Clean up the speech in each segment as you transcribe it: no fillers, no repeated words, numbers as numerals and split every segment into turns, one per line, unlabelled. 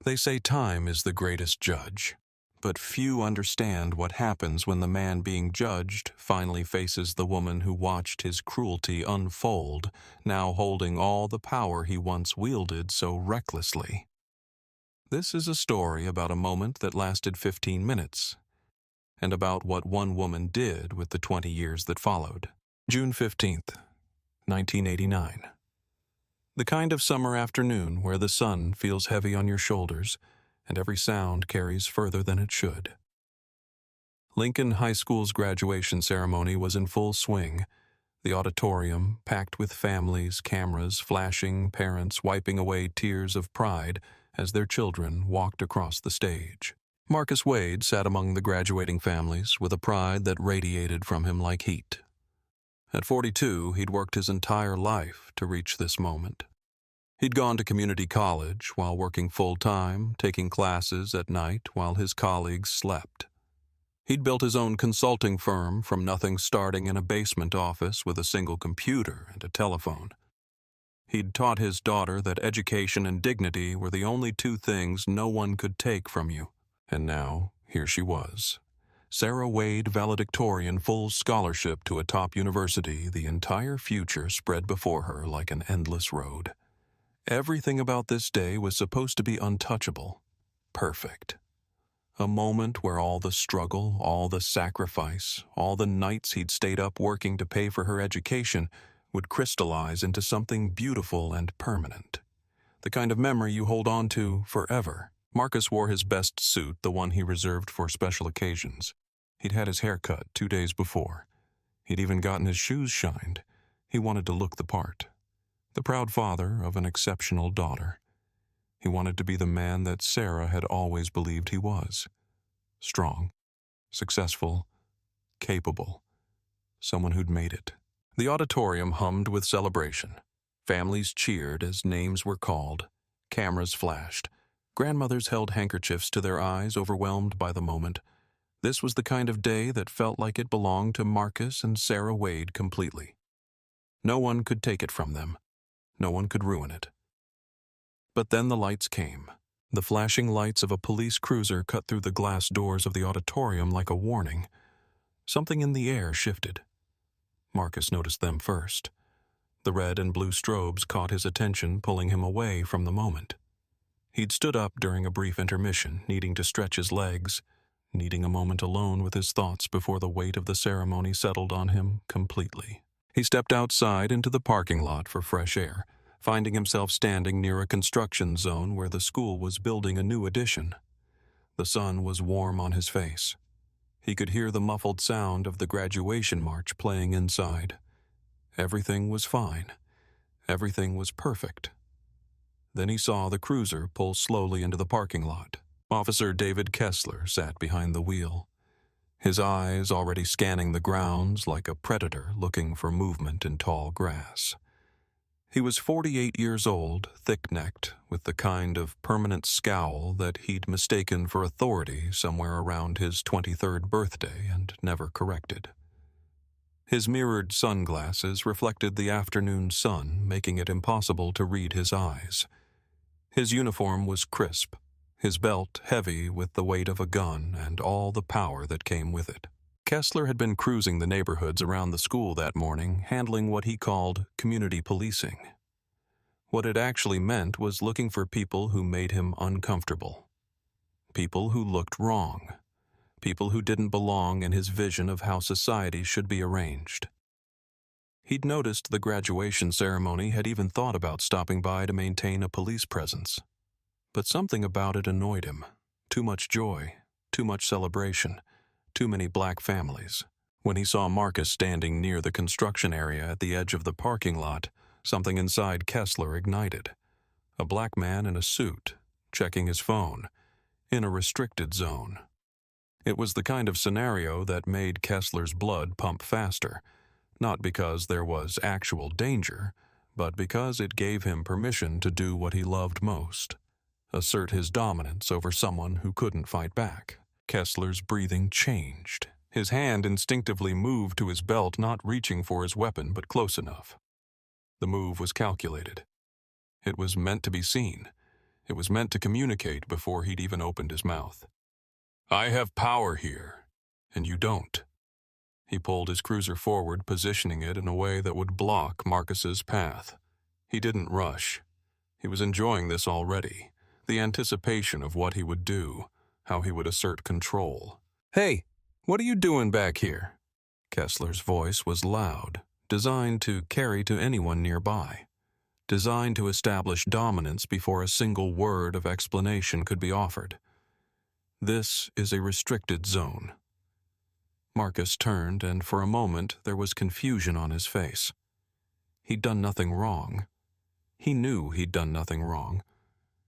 They say time is the greatest judge, but few understand what happens when the man being judged finally faces the woman who watched his cruelty unfold, now holding all the power he once wielded so recklessly. This is a story about a moment that lasted 15 minutes, and about what one woman did with the 20 years that followed. June 15th, 1989. The kind of summer afternoon where the sun feels heavy on your shoulders and every sound carries further than it should. Lincoln High School's graduation ceremony was in full swing, the auditorium packed with families, cameras flashing, parents wiping away tears of pride as their children walked across the stage. Marcus Wade sat among the graduating families with a pride that radiated from him like heat. At 42, he'd worked his entire life to reach this moment. He'd gone to community college while working full-time, taking classes at night while his colleagues slept. He'd built his own consulting firm from nothing, starting in a basement office with a single computer and a telephone. He'd taught his daughter that education and dignity were the only two things no one could take from you. And now, here she was. Sarah Wade, valedictorian, full scholarship to a top university, the entire future spread before her like an endless road. Everything about this day was supposed to be untouchable, perfect. A moment where all the struggle, all the sacrifice, all the nights he'd stayed up working to pay for her education would crystallize into something beautiful and permanent. The kind of memory you hold on to forever. Marcus wore his best suit, the one he reserved for special occasions. He'd had his hair cut 2 days before. He'd even gotten his shoes shined. He wanted to look the part. The proud father of an exceptional daughter. He wanted to be the man that Sarah had always believed he was. Strong, successful, capable. Someone who'd made it. The auditorium hummed with celebration. Families cheered as names were called. Cameras flashed. Grandmothers held handkerchiefs to their eyes, overwhelmed by the moment. This was the kind of day that felt like it belonged to Marcus and Sarah Wade completely. No one could take it from them. No one could ruin it. But then the lights came. The flashing lights of a police cruiser cut through the glass doors of the auditorium like a warning. Something in the air shifted. Marcus noticed them first. The red and blue strobes caught his attention, pulling him away from the moment. He'd stood up during a brief intermission, needing to stretch his legs, needing a moment alone with his thoughts before the weight of the ceremony settled on him completely. He stepped outside into the parking lot for fresh air, finding himself standing near a construction zone where the school was building a new addition. The sun was warm on his face. He could hear the muffled sound of the graduation march playing inside. Everything was fine. Everything was perfect. Then he saw the cruiser pull slowly into the parking lot. Officer David Kessler sat behind the wheel, his eyes already scanning the grounds like a predator looking for movement in tall grass. He was 48 years old, thick-necked, with the kind of permanent scowl that he'd mistaken for authority somewhere around his 23rd birthday and never corrected. His mirrored sunglasses reflected the afternoon sun, making it impossible to read his eyes. His uniform was crisp, his belt heavy with the weight of a gun and all the power that came with it. Kessler had been cruising the neighborhoods around the school that morning, handling what he called community policing. What it actually meant was looking for people who made him uncomfortable. People who looked wrong. People who didn't belong in his vision of how society should be arranged. He'd noticed the graduation ceremony, had even thought about stopping by to maintain a police presence. But something about it annoyed him. Too much joy, too much celebration, too many black families. When he saw Marcus standing near the construction area at the edge of the parking lot, something inside Kessler ignited. A black man in a suit, checking his phone, in a restricted zone. It was the kind of scenario that made Kessler's blood pump faster, not because there was actual danger, but because it gave him permission to do what he loved most, assert his dominance over someone who couldn't fight back. Kessler's breathing changed. His hand instinctively moved to his belt, not reaching for his weapon, but close enough. The move was calculated. It was meant to be seen. It was meant to communicate before he'd even opened his mouth. I have power here, and you don't. He pulled his cruiser forward, positioning it in a way that would block Marcus's path. He didn't rush. He was enjoying this already, the anticipation of what he would do, how he would assert control. Hey, what are you doing back here? Kessler's voice was loud, designed to carry to anyone nearby, designed to establish dominance before a single word of explanation could be offered. This is a restricted zone. Marcus turned, and for a moment there was confusion on his face. He'd done nothing wrong. He knew he'd done nothing wrong.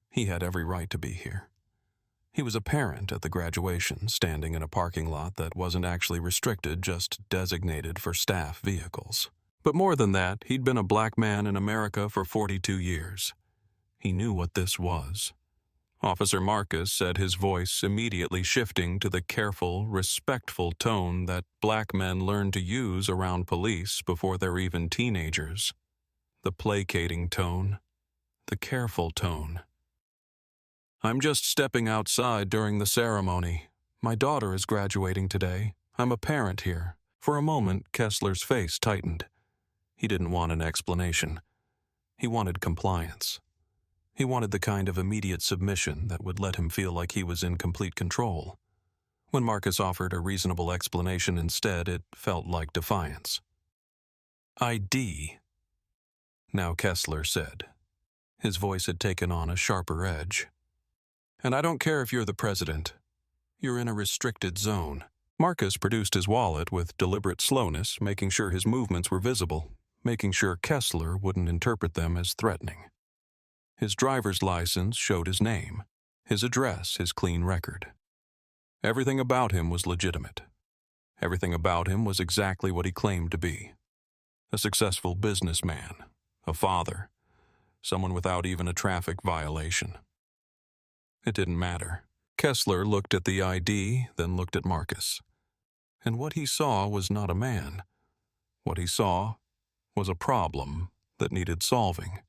He had every right to be here. He was a parent at the graduation, standing in a parking lot that wasn't actually restricted, just designated for staff vehicles. But more than that, he'd been a black man in America for 42 years. He knew what this was. Officer Marcus said, his voice immediately shifting to the careful, respectful tone that black men learn to use around police before they're even teenagers. The placating tone, the careful tone. I'm just stepping outside during the ceremony. My daughter is graduating today. I'm a parent here. For a moment, Kessler's face tightened. He didn't want an explanation. He wanted compliance. He wanted the kind of immediate submission that would let him feel like he was in complete control. When Marcus offered a reasonable explanation instead, it felt like defiance. ID, now Kessler said. His voice had taken on a sharper edge. And I don't care if you're the president. You're in a restricted zone. Marcus produced his wallet with deliberate slowness, making sure his movements were visible, making sure Kessler wouldn't interpret them as threatening. His driver's license showed his name, his address, his clean record. Everything about him was legitimate. Everything about him was exactly what he claimed to be. A successful businessman, a father, someone without even a traffic violation. It didn't matter. Kessler looked at the ID, then looked at Marcus. And what he saw was not a man. What he saw was a problem that needed solving.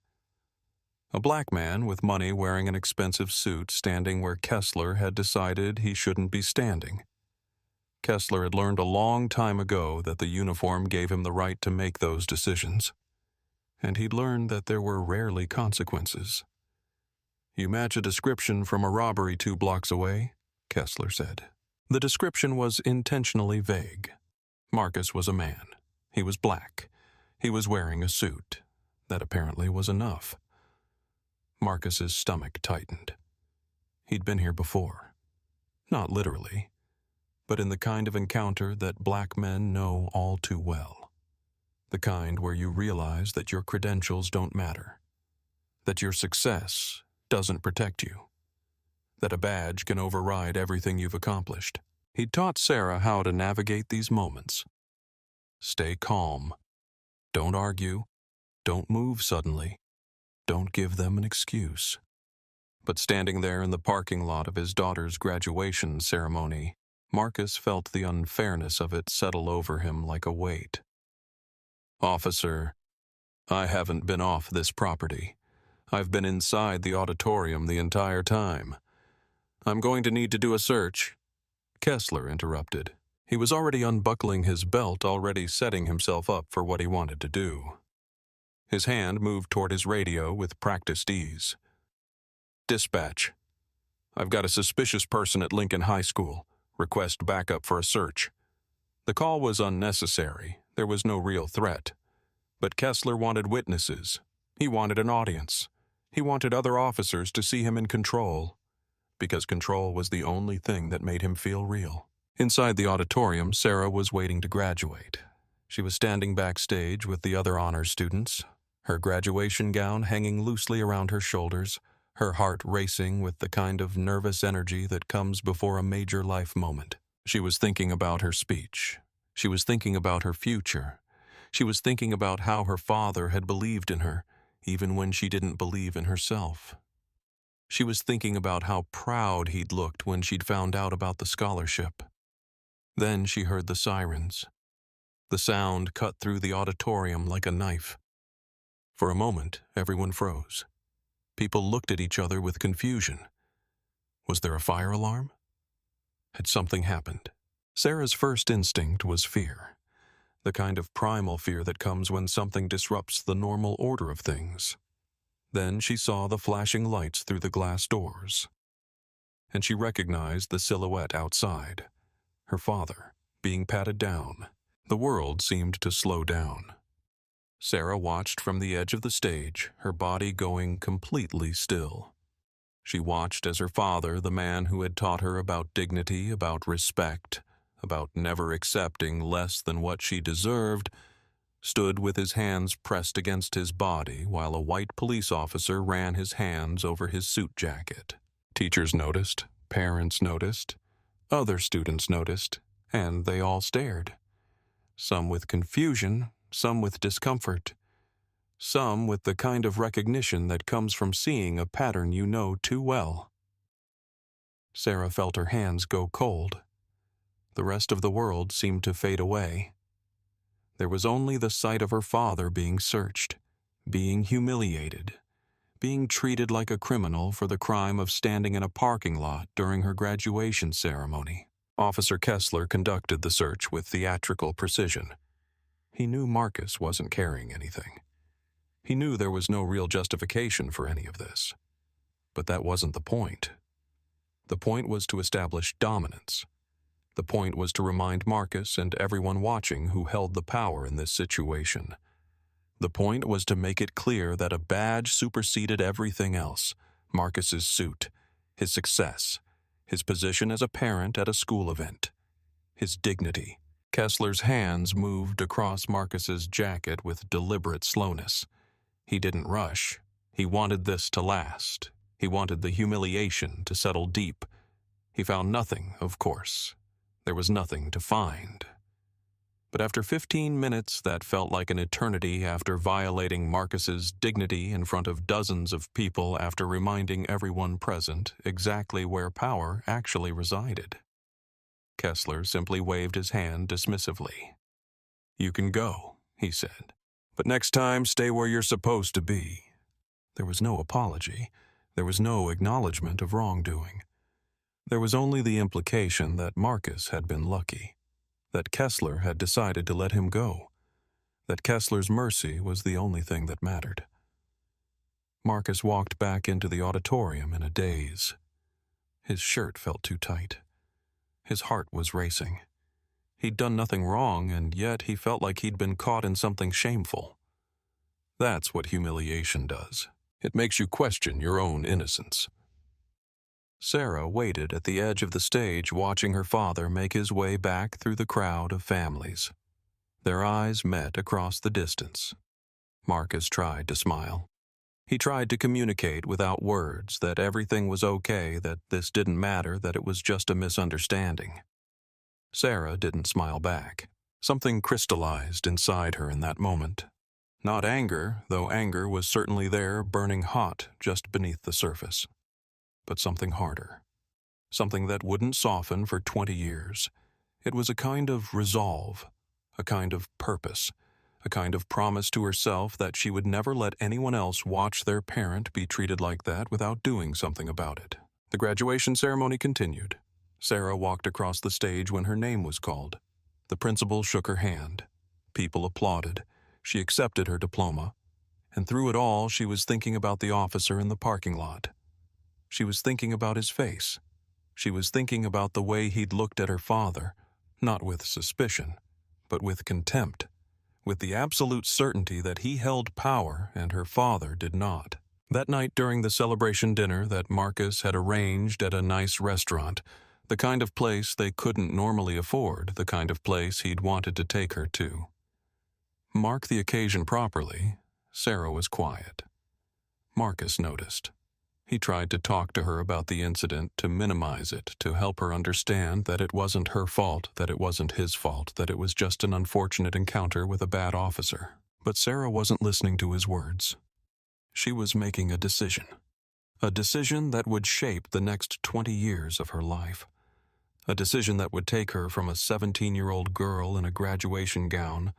A black man with money wearing an expensive suit standing where Kessler had decided he shouldn't be standing. Kessler had learned a long time ago that the uniform gave him the right to make those decisions. And he'd learned that there were rarely consequences. You match a description from a robbery 2 blocks away, Kessler said. The description was intentionally vague. Marcus was a man. He was black. He was wearing a suit. That apparently was enough. Marcus's stomach tightened. He'd been here before. Not literally, but in the kind of encounter that black men know all too well. The kind where you realize that your credentials don't matter, that your success doesn't protect you, that a badge can override everything you've accomplished. He'd taught Sarah how to navigate these moments. Stay calm. Don't argue. Don't move suddenly. Don't give them an excuse. But standing there in the parking lot of his daughter's graduation ceremony, Marcus felt the unfairness of it settle over him like a weight. Officer, I haven't been off this property. I've been inside the auditorium the entire time. I'm going to need to do a search. Kessler interrupted. He was already unbuckling his belt, already setting himself up for what he wanted to do. His hand moved toward his radio with practiced ease. Dispatch. I've got a suspicious person at Lincoln High School. Request backup for a search. The call was unnecessary. There was no real threat. But Kessler wanted witnesses. He wanted an audience. He wanted other officers to see him in control. Because control was the only thing that made him feel real. Inside the auditorium, Sarah was waiting to graduate. She was standing backstage with the other honors students, her graduation gown hanging loosely around her shoulders, her heart racing with the kind of nervous energy that comes before a major life moment. She was thinking about her speech. She was thinking about her future. She was thinking about how her father had believed in her, even when she didn't believe in herself. She was thinking about how proud he'd looked when she'd found out about the scholarship. Then she heard the sirens. The sound cut through the auditorium like a knife. For a moment, everyone froze. People looked at each other with confusion. Was there a fire alarm? Had something happened? Sarah's first instinct was fear, the kind of primal fear that comes when something disrupts the normal order of things. Then she saw the flashing lights through the glass doors, and she recognized the silhouette outside, her father, being patted down. The world seemed to slow down. Sarah watched from the edge of the stage, her body going completely still. She watched as her father, the man who had taught her about dignity, about respect, about never accepting less than what she deserved, stood with his hands pressed against his body while a white police officer ran his hands over his suit jacket. Teachers noticed, parents noticed, other students noticed, and they all stared. Some with confusion, some with discomfort, some with the kind of recognition that comes from seeing a pattern you know too well. Sarah felt her hands go cold. The rest of the world seemed to fade away. There was only the sight of her father being searched, being humiliated, being treated like a criminal for the crime of standing in a parking lot during her graduation ceremony. Officer Kessler conducted the search with theatrical precision. He knew Marcus wasn't carrying anything. He knew there was no real justification for any of this. But that wasn't the point. The point was to establish dominance. The point was to remind Marcus and everyone watching who held the power in this situation. The point was to make it clear that a badge superseded everything else: Marcus's suit, his success, his position as a parent at a school event, his dignity. Kessler's hands moved across Marcus's jacket with deliberate slowness. He didn't rush. He wanted this to last. He wanted the humiliation to settle deep. He found nothing, of course. There was nothing to find. But after 15 minutes that felt like an eternity, after violating Marcus's dignity in front of dozens of people, after reminding everyone present exactly where power actually resided, Kessler simply waved his hand dismissively. "You can go," he said, "but next time stay where you're supposed to be." There was no apology. There was no acknowledgement of wrongdoing. There was only the implication that Marcus had been lucky, that Kessler had decided to let him go, that Kessler's mercy was the only thing that mattered. Marcus walked back into the auditorium in a daze. His shirt felt too tight. His heart was racing. He'd done nothing wrong, and yet he felt like he'd been caught in something shameful. That's what humiliation does. It makes you question your own innocence. Sarah waited at the edge of the stage, watching her father make his way back through the crowd of families. Their eyes met across the distance. Marcus tried to smile. He tried to communicate without words that everything was okay, that this didn't matter, that it was just a misunderstanding. Sarah didn't smile back. Something crystallized inside her in that moment. Not anger, though anger was certainly there, burning hot just beneath the surface. But something harder. Something that wouldn't soften for 20 years. It was a kind of resolve, a kind of purpose, a kind of promise to herself that she would never let anyone else watch their parent be treated like that without doing something about it. The graduation ceremony continued. Sarah walked across the stage when her name was called. The principal shook her hand. People applauded. She accepted her diploma. And through it all, she was thinking about the officer in the parking lot. She was thinking about his face. She was thinking about the way he'd looked at her father, not with suspicion, but with contempt, with the absolute certainty that he held power and her father did not. That night during the celebration dinner that Marcus had arranged at a nice restaurant, the kind of place they couldn't normally afford, the kind of place he'd wanted to take her to. Mark the occasion properly, Sarah was quiet. Marcus noticed. He tried to talk to her about the incident, to minimize it, to help her understand that it wasn't her fault, that it wasn't his fault, that it was just an unfortunate encounter with a bad officer. But Sarah wasn't listening to his words. She was making a decision that would shape the next 20 years of her life. A decision that would take her from a 17-year-old girl in a graduation gown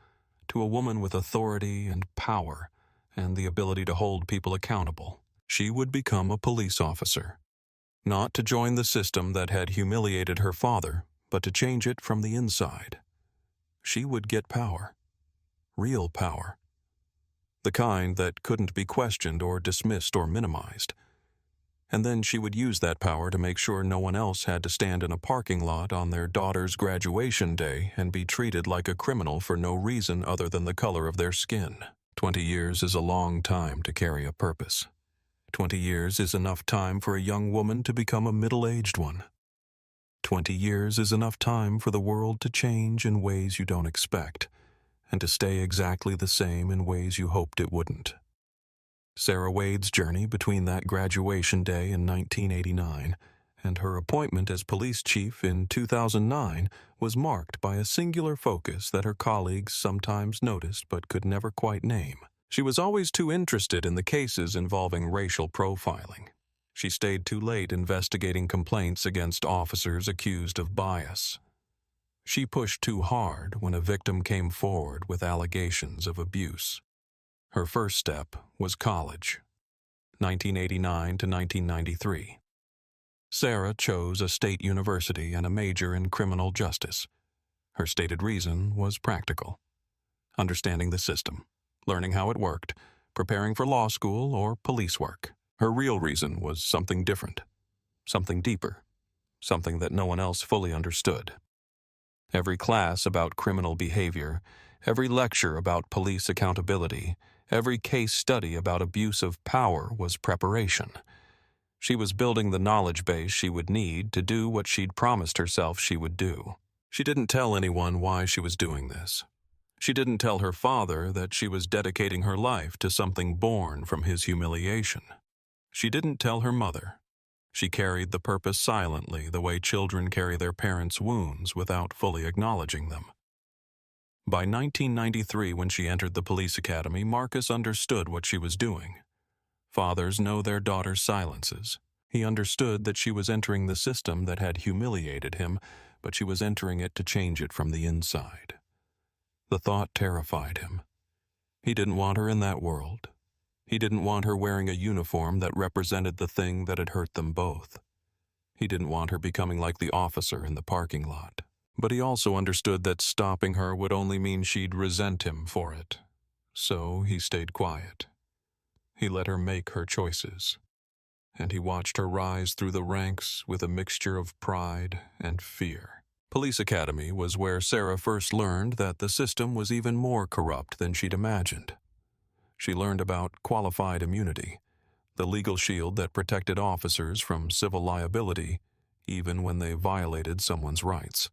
to a woman with authority and power and the ability to hold people accountable. She would become a police officer, not to join the system that had humiliated her father, but to change it from the inside. She would get power, real power, the kind that couldn't be questioned or dismissed or minimized. And then she would use that power to make sure no one else had to stand in a parking lot on their daughter's graduation day and be treated like a criminal for no reason other than the color of their skin. 20 years is a long time to carry a purpose. 20 years is enough time for a young woman to become a middle-aged one. 20 years is enough time for the world to change in ways you don't expect, and to stay exactly the same in ways you hoped it wouldn't. Sarah Wade's journey between that graduation day in 1989 and her appointment as police chief in 2009 was marked by a singular focus that her colleagues sometimes noticed but could never quite name. She was always too interested in the cases involving racial profiling. She stayed too late investigating complaints against officers accused of bias. She pushed too hard when a victim came forward with allegations of abuse. Her first step was college, 1989 to 1993. Sarah chose a state university and a major in criminal justice. Her stated reason was practical: understanding the system, learning how it worked, preparing for law school or police work. Her real reason was something different, something deeper, something that no one else fully understood. Every class about criminal behavior, every lecture about police accountability, every case study about abuse of power was preparation. She was building the knowledge base she would need to do what she'd promised herself she would do. She didn't tell anyone why she was doing this. She didn't tell her father that she was dedicating her life to something born from his humiliation. She didn't tell her mother. She carried the purpose silently, the way children carry their parents' wounds without fully acknowledging them. By 1993, when she entered the police academy, Marcus understood what she was doing. Fathers know their daughters' silences. He understood that she was entering the system that had humiliated him, but she was entering it to change it from the inside. The thought terrified him. He didn't want her in that world. He didn't want her wearing a uniform that represented the thing that had hurt them both. He didn't want her becoming like the officer in the parking lot. But he also understood that stopping her would only mean she'd resent him for it. So he stayed quiet. He let her make her choices. And he watched her rise through the ranks with a mixture of pride and fear. Police Academy was where Sarah first learned that the system was even more corrupt than she'd imagined. She learned about qualified immunity, the legal shield that protected officers from civil liability, even when they violated someone's rights.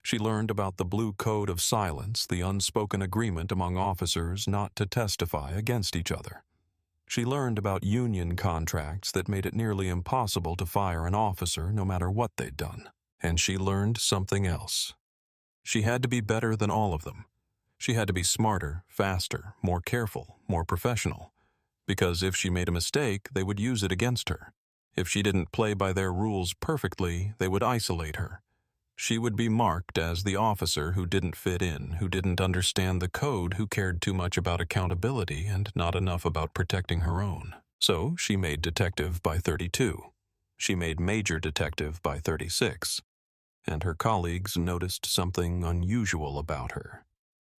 She learned about the blue code of silence, the unspoken agreement among officers not to testify against each other. She learned about union contracts that made it nearly impossible to fire an officer no matter what they'd done. And she learned something else. She had to be better than all of them. She had to be smarter, faster, more careful, more professional. Because if she made a mistake, they would use it against her. If she didn't play by their rules perfectly, they would isolate her. She would be marked as the officer who didn't fit in, who didn't understand the code, who cared too much about accountability and not enough about protecting her own. So she made detective by 32. She made major detective by 36. And her colleagues noticed something unusual about her.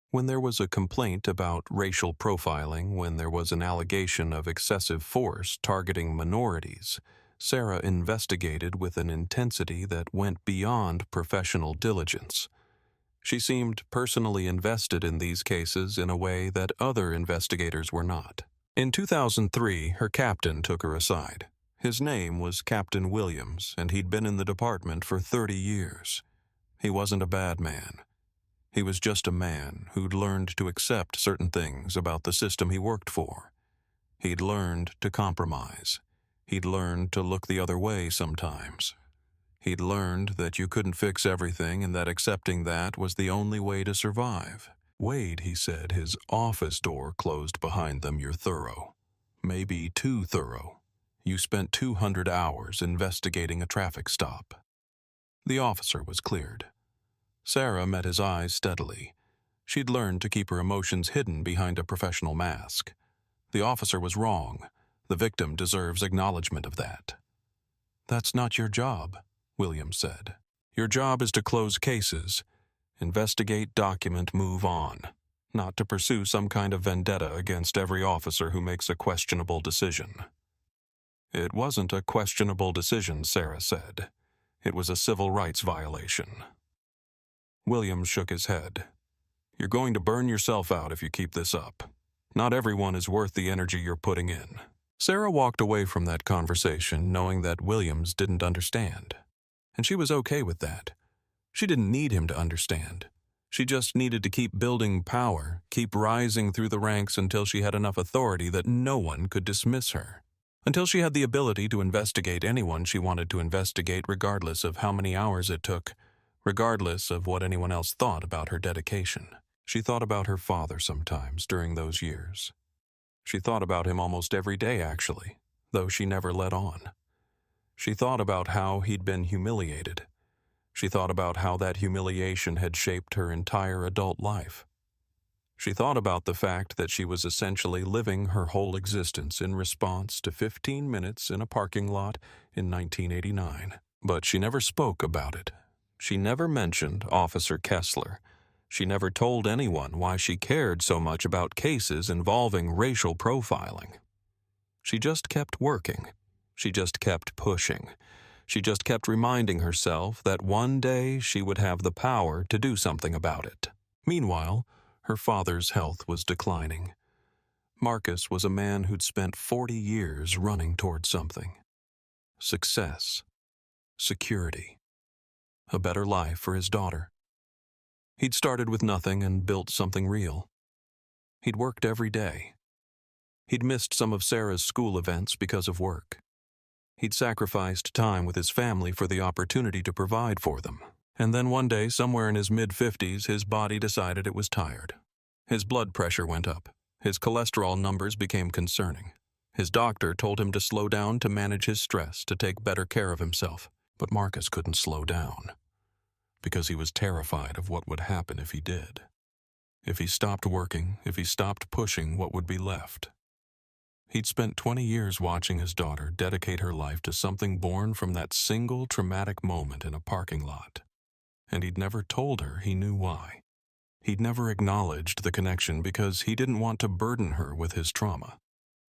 When there was a complaint about racial profiling, when there was an allegation of excessive force targeting minorities, Sarah investigated with an intensity that went beyond professional diligence. She seemed personally invested in these cases in a way that other investigators were not. In 2003, her captain took her aside. His name was Captain Williams, and he'd been in the department for 30 years. He wasn't a bad man. He was just a man who'd learned to accept certain things about the system he worked for. He'd learned to compromise. He'd learned to look the other way sometimes. He'd learned that you couldn't fix everything and that accepting that was the only way to survive. Wade, he said, his office door closed behind them, you're thorough. Maybe too thorough. You spent 200 hours investigating a traffic stop. The officer was cleared. Sarah met his eyes steadily. She'd learned to keep her emotions hidden behind a professional mask. The officer was wrong. The victim deserves acknowledgement of that. That's not your job, Williams said. Your job is to close cases, investigate, document, move on, not to pursue some kind of vendetta against every officer who makes a questionable decision. It wasn't a questionable decision, Sarah said. It was a civil rights violation. Williams shook his head. You're going to burn yourself out if you keep this up. Not everyone is worth the energy you're putting in. Sarah walked away from that conversation knowing that Williams didn't understand. And she was okay with that. She didn't need him to understand. She just needed to keep building power, keep rising through the ranks until she had enough authority that no one could dismiss her. Until she had the ability to investigate anyone she wanted to investigate regardless of how many hours it took, regardless of what anyone else thought about her dedication. She thought about her father sometimes during those years. She thought about him almost every day, actually, though she never let on. She thought about how he'd been humiliated. She thought about how that humiliation had shaped her entire adult life. She thought about the fact that she was essentially living her whole existence in response to 15 minutes in a parking lot in 1989. But she never spoke about it. She never mentioned Officer Kessler. She never told anyone why she cared so much about cases involving racial profiling. She just kept working. She just kept pushing. She just kept reminding herself that one day she would have the power to do something about it. Meanwhile, her father's health was declining. Marcus was a man who'd spent 40 years running towards something. Success. Security. A better life for his daughter. He'd started with nothing and built something real. He'd worked every day. He'd missed some of Sarah's school events because of work. He'd sacrificed time with his family for the opportunity to provide for them. And then one day, somewhere in his mid-50s, his body decided it was tired. His blood pressure went up. His cholesterol numbers became concerning. His doctor told him to slow down to manage his stress, to take better care of himself. But Marcus couldn't slow down, because he was terrified of what would happen if he did. If he stopped working, if he stopped pushing, what would be left? He'd spent 20 years watching his daughter dedicate her life to something born from that single traumatic moment in a parking lot. And he'd never told her he knew why. He'd never acknowledged the connection because he didn't want to burden her with his trauma.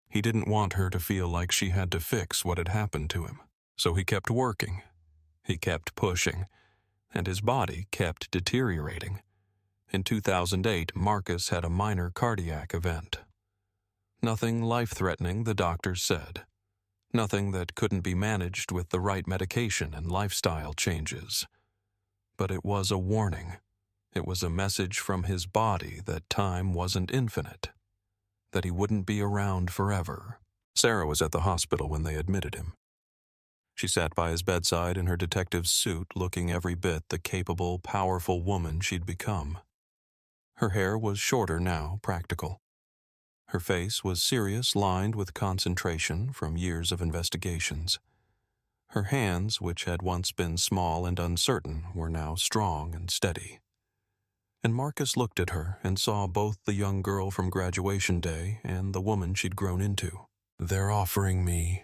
He didn't want her to feel like she had to fix what had happened to him. So he kept working. He kept pushing. And his body kept deteriorating. In 2008, Marcus had a minor cardiac event. Nothing life-threatening, the doctors said. Nothing that couldn't be managed with the right medication and lifestyle changes. But it was a warning. It was a message from his body that time wasn't infinite, that he wouldn't be around forever. Sarah was at the hospital when they admitted him. She sat by his bedside in her detective's suit, looking every bit the capable, powerful woman she'd become. Her hair was shorter now, practical. Her face was serious, lined with concentration from years of investigations. Her hands, which had once been small and uncertain, were now strong and steady. And Marcus looked at her and saw both the young girl from graduation day and the woman she'd grown into. "They're offering me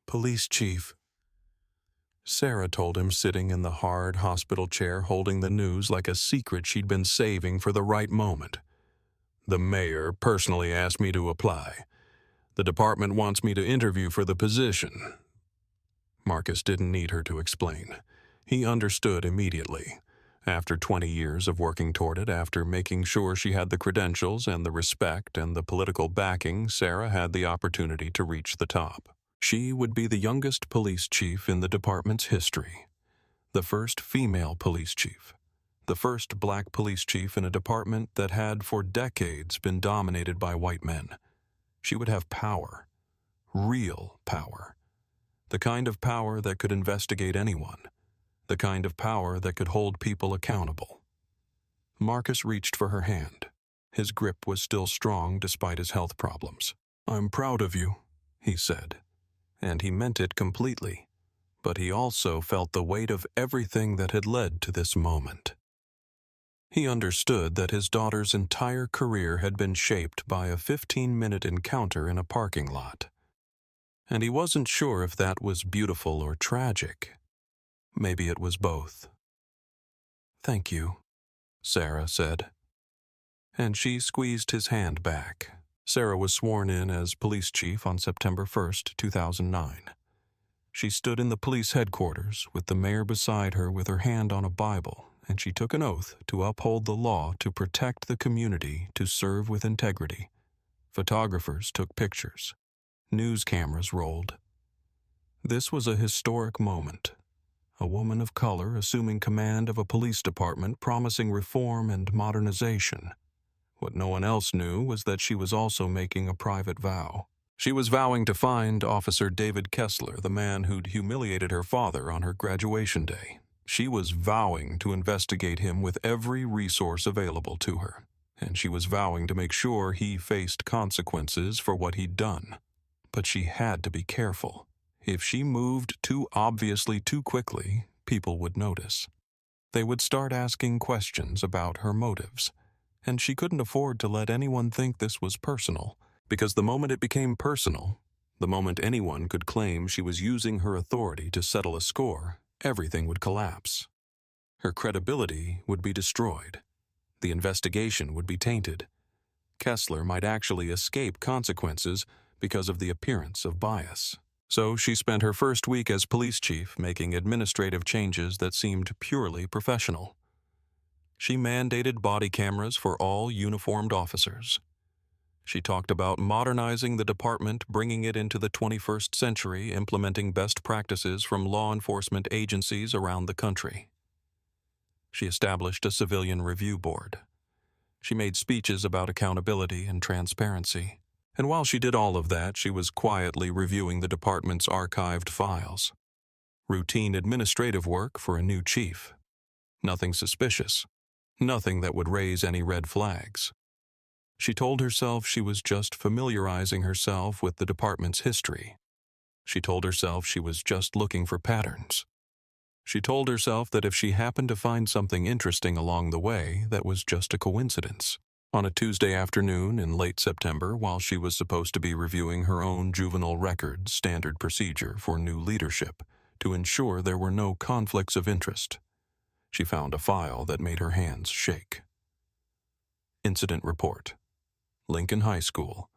police chief," Sarah told him, sitting in the hard hospital chair holding the news like a secret she'd been saving for the right moment. "The mayor personally asked me to apply. The department wants me to interview for the position." Marcus didn't need her to explain. He understood immediately. After 20 years of working toward it, after making sure she had the credentials and the respect and the political backing, Sarah had the opportunity to reach the top. She would be the youngest police chief in the department's history. The first female police chief. The first black police chief in a department that had for decades been dominated by white men. She would have power. Real power. The kind of power that could investigate anyone. The kind of power that could hold people accountable. Marcus reached for her hand. His grip was still strong despite his health problems. "I'm proud of you," he said. And he meant it completely. But he also felt the weight of everything that had led to this moment. He understood that his daughter's entire career had been shaped by a 15-minute encounter in a parking lot. And he wasn't sure if that was beautiful or tragic. Maybe it was both. "Thank you," Sarah said. And she squeezed his hand back. Sarah was sworn in as police chief on September 1st, 2009. She stood in the police headquarters with the mayor beside her with her hand on a Bible, and she took an oath to uphold the law, to protect the community, to serve with integrity. Photographers took pictures. News cameras rolled. This was a historic moment. A woman of color assuming command of a police department, promising reform and modernization. What no one else knew was that she was also making a private vow. She was vowing to find Officer David Kessler, the man who'd humiliated her father on her graduation day. She was vowing to investigate him with every resource available to her. And she was vowing to make sure he faced consequences for what he'd done. But she had to be careful. If she moved too obviously too quickly, people would notice. They would start asking questions about her motives. And she couldn't afford to let anyone think this was personal, because the moment it became personal, the moment anyone could claim she was using her authority to settle a score, everything would collapse. Her credibility would be destroyed. The investigation would be tainted. Kessler might actually escape consequences because of the appearance of bias. So she spent her first week as police chief making administrative changes that seemed purely professional. She mandated body cameras for all uniformed officers. She talked about modernizing the department, bringing it into the 21st century, implementing best practices from law enforcement agencies around the country. She established a civilian review board. She made speeches about accountability and transparency. And while she did all of that, she was quietly reviewing the department's archived files. Routine administrative work for a new chief. Nothing suspicious. Nothing that would raise any red flags. She told herself she was just familiarizing herself with the department's history. She told herself she was just looking for patterns. She told herself that if she happened to find something interesting along the way, that was just a coincidence. On a Tuesday afternoon in late September, while she was supposed to be reviewing her own juvenile record standard procedure for new leadership to ensure there were no conflicts of interest, she found a file that made her hands shake. Incident Report. Lincoln High School,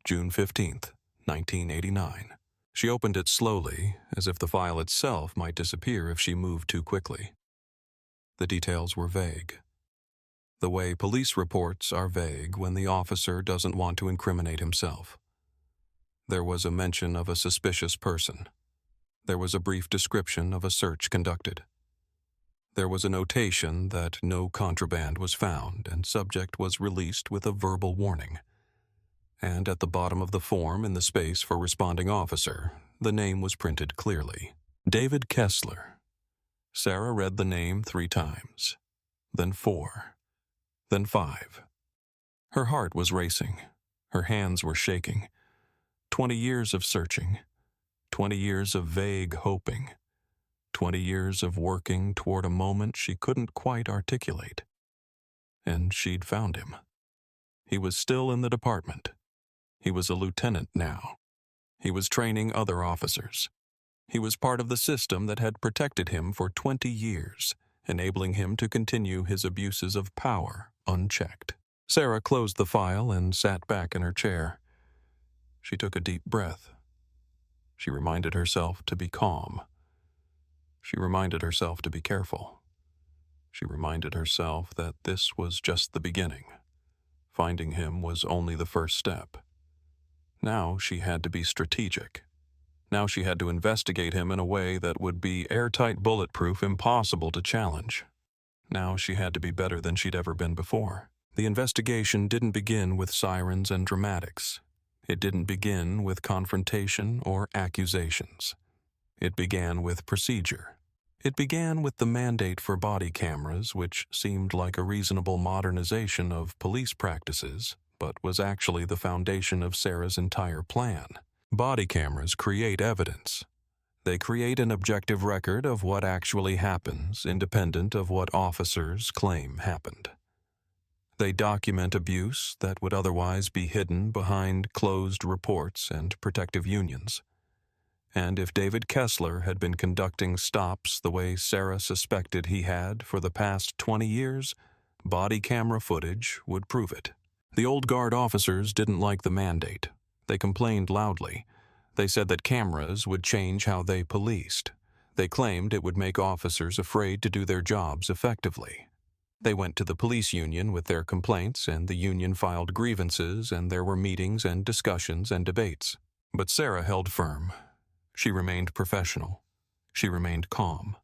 June 15th, 1989. She opened it slowly, as if the file itself might disappear if she moved too quickly. The details were vague. The way police reports are vague when the officer doesn't want to incriminate himself. There was a mention of a suspicious person. There was a brief description of a search conducted. There was a notation that no contraband was found and subject was released with a verbal warning. And at the bottom of the form, in the space for responding officer, the name was printed clearly. David Kessler. Sarah read the name 3 times, then 4, then 5. Her heart was racing. Her hands were shaking. 20 years of searching. 20 years of vague hoping. 20 years of working toward a moment she couldn't quite articulate. And she'd found him. He was still in the department. He was a lieutenant now. He was training other officers. He was part of the system that had protected him for 20 years, enabling him to continue his abuses of power unchecked. Sarah closed the file and sat back in her chair. She took a deep breath. She reminded herself to be calm. She reminded herself to be careful. She reminded herself that this was just the beginning. Finding him was only the first step. Now she had to be strategic. Now she had to investigate him in a way that would be airtight, bulletproof, impossible to challenge. Now she had to be better than she'd ever been before. The investigation didn't begin with sirens and dramatics. It didn't begin with confrontation or accusations. It began with procedure. It began with the mandate for body cameras, which seemed like a reasonable modernization of police practices, but was actually the foundation of Sarah's entire plan. Body cameras create evidence. They create an objective record of what actually happens, independent of what officers claim happened. They document abuse that would otherwise be hidden behind closed reports and protective unions. And if David Kessler had been conducting stops the way Sarah suspected he had for the past 20 years, body camera footage would prove it. The old guard officers didn't like the mandate. They complained loudly. They said that cameras would change how they policed. They claimed it would make officers afraid to do their jobs effectively. They went to the police union with their complaints, and the union filed grievances, and there were meetings and discussions and debates. But Sarah held firm. She remained professional. She remained calm.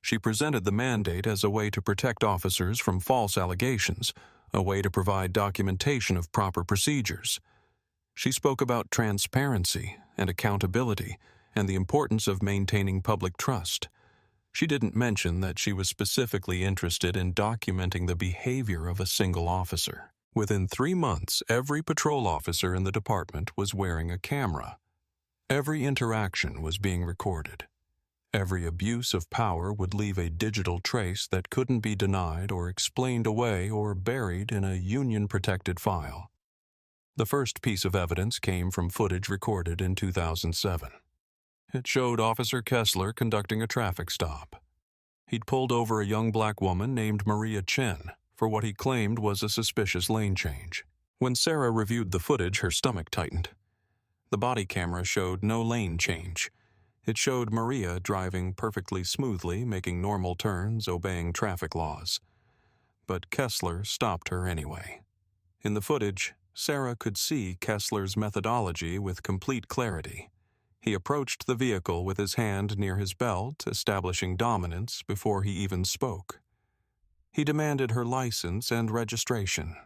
She presented the mandate as a way to protect officers from false allegations, a way to provide documentation of proper procedures. She spoke about transparency and accountability and the importance of maintaining public trust. She didn't mention that she was specifically interested in documenting the behavior of a single officer. Within 3 months, every patrol officer in the department was wearing a camera. Every interaction was being recorded. Every abuse of power would leave a digital trace that couldn't be denied or explained away or buried in a union-protected file. The first piece of evidence came from footage recorded in 2007. It showed Officer Kessler conducting a traffic stop. He'd pulled over a young black woman named Maria Chen for what he claimed was a suspicious lane change. When Sarah reviewed the footage, her stomach tightened. The body camera showed no lane change. It showed Maria driving perfectly smoothly, making normal turns, obeying traffic laws. But Kessler stopped her anyway. In the footage, Sarah could see Kessler's methodology with complete clarity. He approached the vehicle with his hand near his belt, establishing dominance before he even spoke. He demanded her license and registration,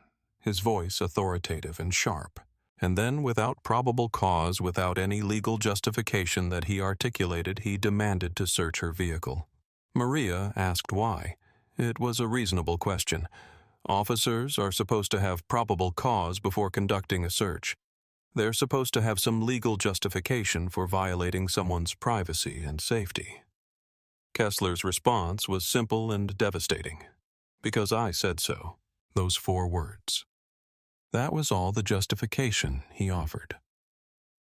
his voice authoritative and sharp. And then, without probable cause, without any legal justification that he articulated, he demanded to search her vehicle. Maria asked why. It was a reasonable question. Officers are supposed to have probable cause before conducting a search. They're supposed to have some legal justification for violating someone's privacy and safety. Kessler's response was simple and devastating. Because I said so. Those 4 words. That was all the justification he offered.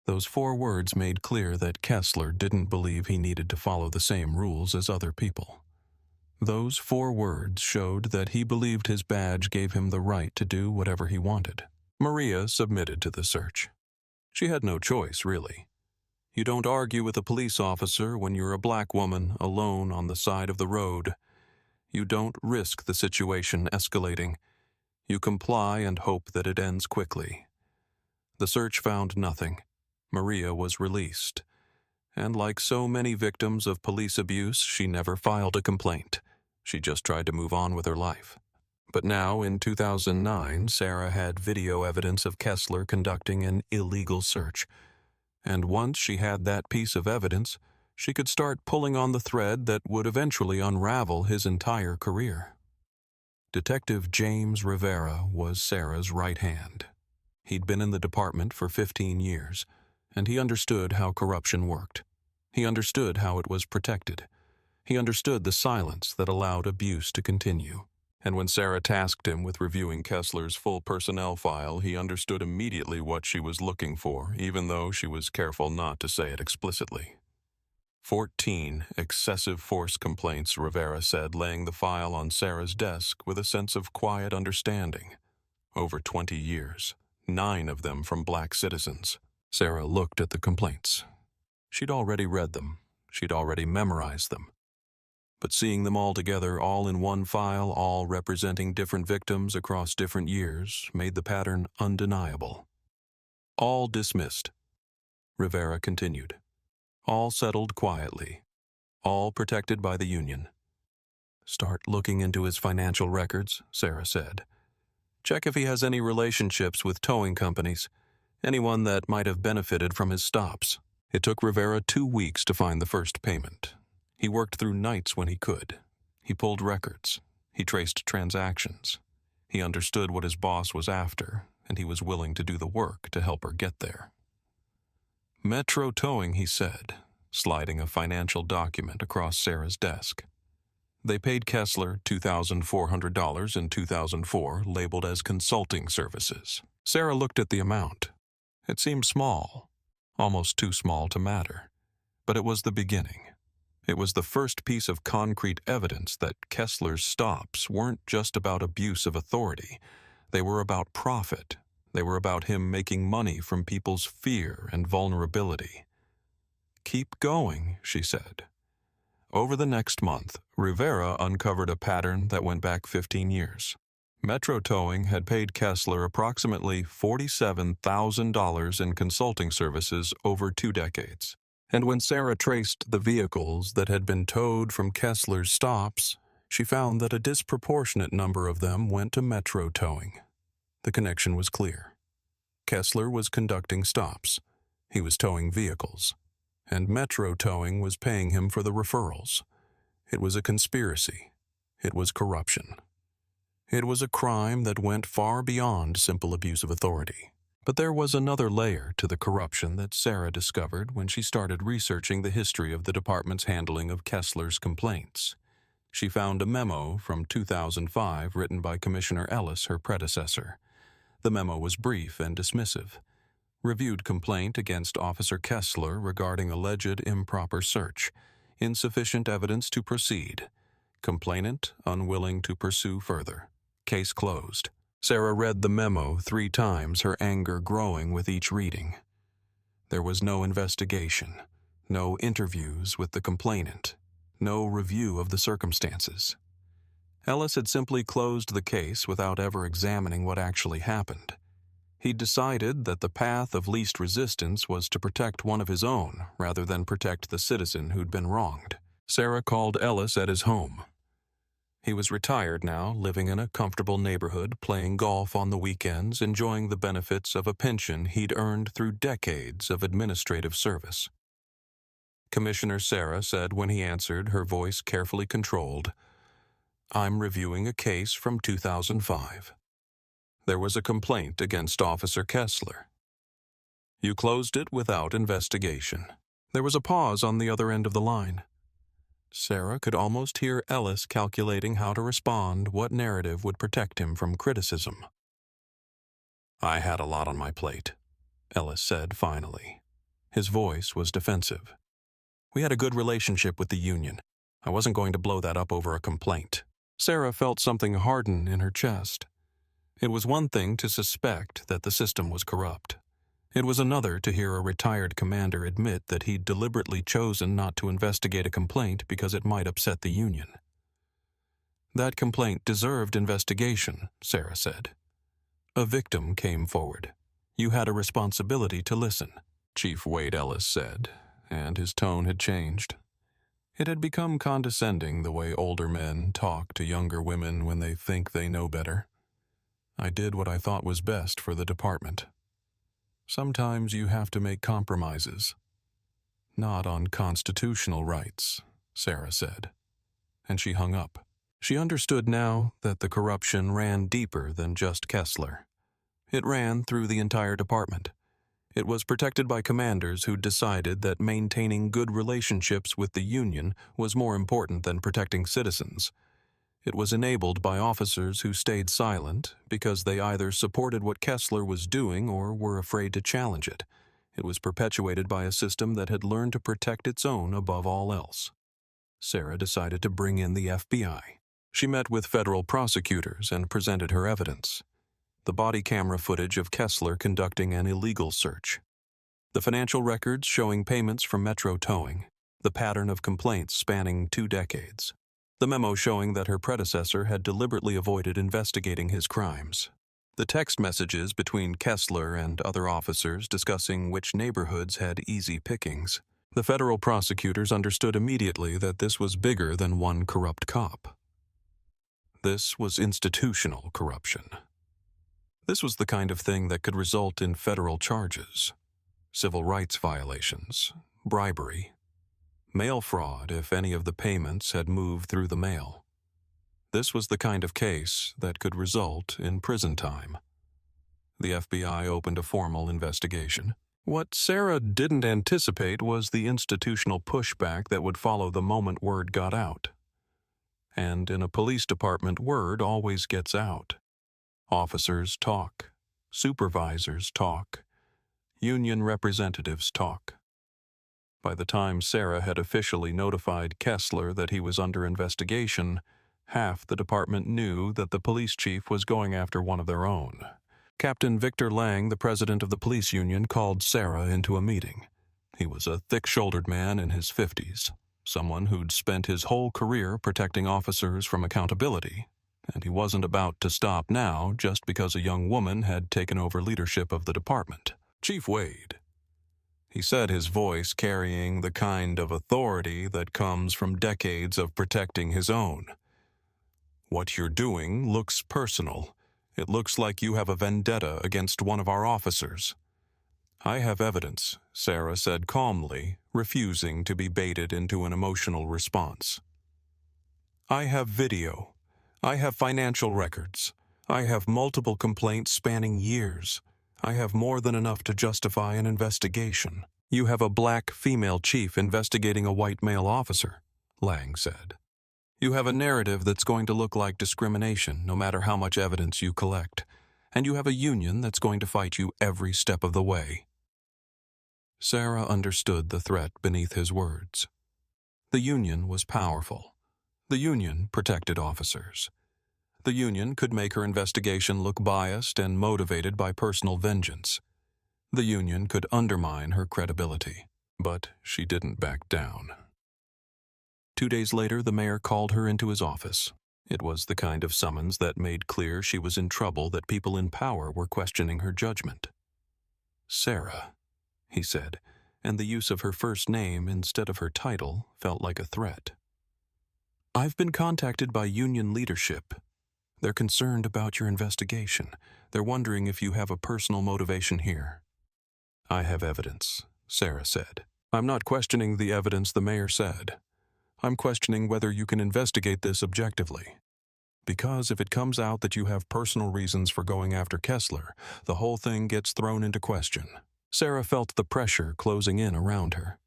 Those 4 words made clear that Kessler didn't believe he needed to follow the same rules as other people. Those 4 words showed that he believed his badge gave him the right to do whatever he wanted. Maria submitted to the search. She had no choice, really. You don't argue with a police officer when you're a black woman alone on the side of the road. You don't risk the situation escalating. You comply and hope that it ends quickly. The search found nothing. Maria was released. And like so many victims of police abuse, she never filed a complaint. She just tried to move on with her life. But now, in 2009, Sarah had video evidence of Kessler conducting an illegal search. And once she had that piece of evidence, she could start pulling on the thread that would eventually unravel his entire career. Detective James Rivera was Sarah's right hand. He'd been in the department for 15 years, and he understood how corruption worked. He understood how it was protected. He understood the silence that allowed abuse to continue. And when Sarah tasked him with reviewing Kessler's full personnel file, he understood immediately what she was looking for, even though she was careful not to say it explicitly. 14 excessive force complaints, Rivera said, laying the file on Sarah's desk with a sense of quiet understanding. Over 20 years, 9 of them from black citizens. Sarah looked at the complaints. She'd already read them. She'd already memorized them. But seeing them all together, all in one file, all representing different victims across different years, made the pattern undeniable. All dismissed. Rivera continued. All settled quietly. All protected by the union. Start looking into his financial records, Sarah said. Check if he has any relationships with towing companies, anyone that might have benefited from his stops. It took Rivera 2 weeks to find the first payment. He worked through nights when he could. He pulled records. He traced transactions. He understood what his boss was after, and he was willing to do the work to help her get there. Metro Towing, he said, sliding a financial document across Sarah's desk. They paid Kessler $2,400 in 2004, labeled as consulting services. Sarah looked at the amount. It seemed small, almost too small to matter. But it was the beginning. It was the first piece of concrete evidence that Kessler's stops weren't just about abuse of authority. They were about profit. They were about him making money from people's fear and vulnerability. "Keep going," she said. Over the next month, Rivera uncovered a pattern that went back 15 years. Metro Towing had paid Kessler approximately $47,000 in consulting services over 2 decades. And when Sarah traced the vehicles that had been towed from Kessler's stops, she found that a disproportionate number of them went to Metro Towing. The connection was clear. Kessler was conducting stops. He was towing vehicles. And Metro Towing was paying him for the referrals. It was a conspiracy. It was corruption. It was a crime that went far beyond simple abuse of authority. But there was another layer to the corruption that Sarah discovered when she started researching the history of the department's handling of Kessler's complaints. She found a memo from 2005 written by Commissioner Ellis, her predecessor. The memo was brief and dismissive. Reviewed complaint against Officer Kessler regarding alleged improper search. Insufficient evidence to proceed. Complainant unwilling to pursue further. Case closed. Sarah read the memo 3 times, her anger growing with each reading. There was no investigation, no interviews with the complainant, no review of the circumstances. Ellis had simply closed the case without ever examining what actually happened. He'd decided that the path of least resistance was to protect one of his own rather than protect the citizen who'd been wronged. Sarah called Ellis at his home. He was retired now, living in a comfortable neighborhood, playing golf on the weekends, enjoying the benefits of a pension he'd earned through decades of administrative service. Commissioner Sarah said when he answered, her voice carefully controlled, "I'm reviewing a case from 2005. There was a complaint against Officer Kessler. You closed it without investigation." There was a pause on the other end of the line. Sarah could almost hear Ellis calculating how to respond, what narrative would protect him from criticism. "I had a lot on my plate," Ellis said finally. His voice was defensive. "We had a good relationship with the union. I wasn't going to blow that up over a complaint." Sarah felt something harden in her chest. It was one thing to suspect that the system was corrupt. It was another to hear a retired commander admit that he'd deliberately chosen not to investigate a complaint because it might upset the union. That complaint deserved investigation, Sarah said. A victim came forward. You had a responsibility to listen, Chief Wade Ellis said, and his tone had changed. It had become condescending the way older men talk to younger women when they think they know better. I did what I thought was best for the department. Sometimes you have to make compromises. Not on constitutional rights, Sarah said. And she hung up. She understood now that the corruption ran deeper than just Kessler. It ran through the entire department. It was protected by commanders who decided that maintaining good relationships with the union was more important than protecting citizens. It was enabled by officers who stayed silent because they either supported what Kessler was doing or were afraid to challenge it. It was perpetuated by a system that had learned to protect its own above all else. Sarah decided to bring in the FBI. She met with federal prosecutors and presented her evidence. The body camera footage of Kessler conducting an illegal search. The financial records showing payments from Metro Towing. The pattern of complaints spanning 2 decades. The memo showing that her predecessor had deliberately avoided investigating his crimes. The text messages between Kessler and other officers discussing which neighborhoods had easy pickings. The federal prosecutors understood immediately that this was bigger than one corrupt cop. This was institutional corruption. This was the kind of thing that could result in federal charges, civil rights violations, bribery, mail fraud if any of the payments had moved through the mail. This was the kind of case that could result in prison time. The FBI opened a formal investigation. What Sarah didn't anticipate was the institutional pushback that would follow the moment word got out. And in a police department, word always gets out. Officers talk. Supervisors talk. Union representatives talk. By the time Sarah had officially notified Kessler that he was under investigation, half the department knew that the police chief was going after one of their own. Captain Victor Lang, the president of the police union, called Sarah into a meeting. He was a thick-shouldered man in his 50s, someone who'd spent his whole career protecting officers from accountability, and he wasn't about to stop now just because a young woman had taken over leadership of the department. Chief Wade. He said, his voice carrying the kind of authority that comes from decades of protecting his own. What you're doing looks personal. It looks like you have a vendetta against one of our officers. I have evidence, Sarah said calmly, refusing to be baited into an emotional response. I have video. I have financial records. I have multiple complaints spanning years. I have more than enough to justify an investigation. You have a black female chief investigating a white male officer, Lang said. You have a narrative that's going to look like discrimination no matter how much evidence you collect, and you have a union that's going to fight you every step of the way. Sarah understood the threat beneath his words. The union was powerful. The union protected officers. The union could make her investigation look biased and motivated by personal vengeance. The union could undermine her credibility, but she didn't back down. 2 days later, the mayor called her into his office. It was the kind of summons that made clear she was in trouble, that people in power were questioning her judgment. Sarah, he said, and the use of her first name instead of her title felt like a threat. I've been contacted by union leadership. They're concerned about your investigation. They're wondering if you have a personal motivation here. I have evidence, Sarah said. I'm not questioning the evidence the mayor said. I'm questioning whether you can investigate this objectively. Because if it comes out that you have personal reasons for going after Kessler, the whole thing gets thrown into question. Sarah felt the pressure closing in around her.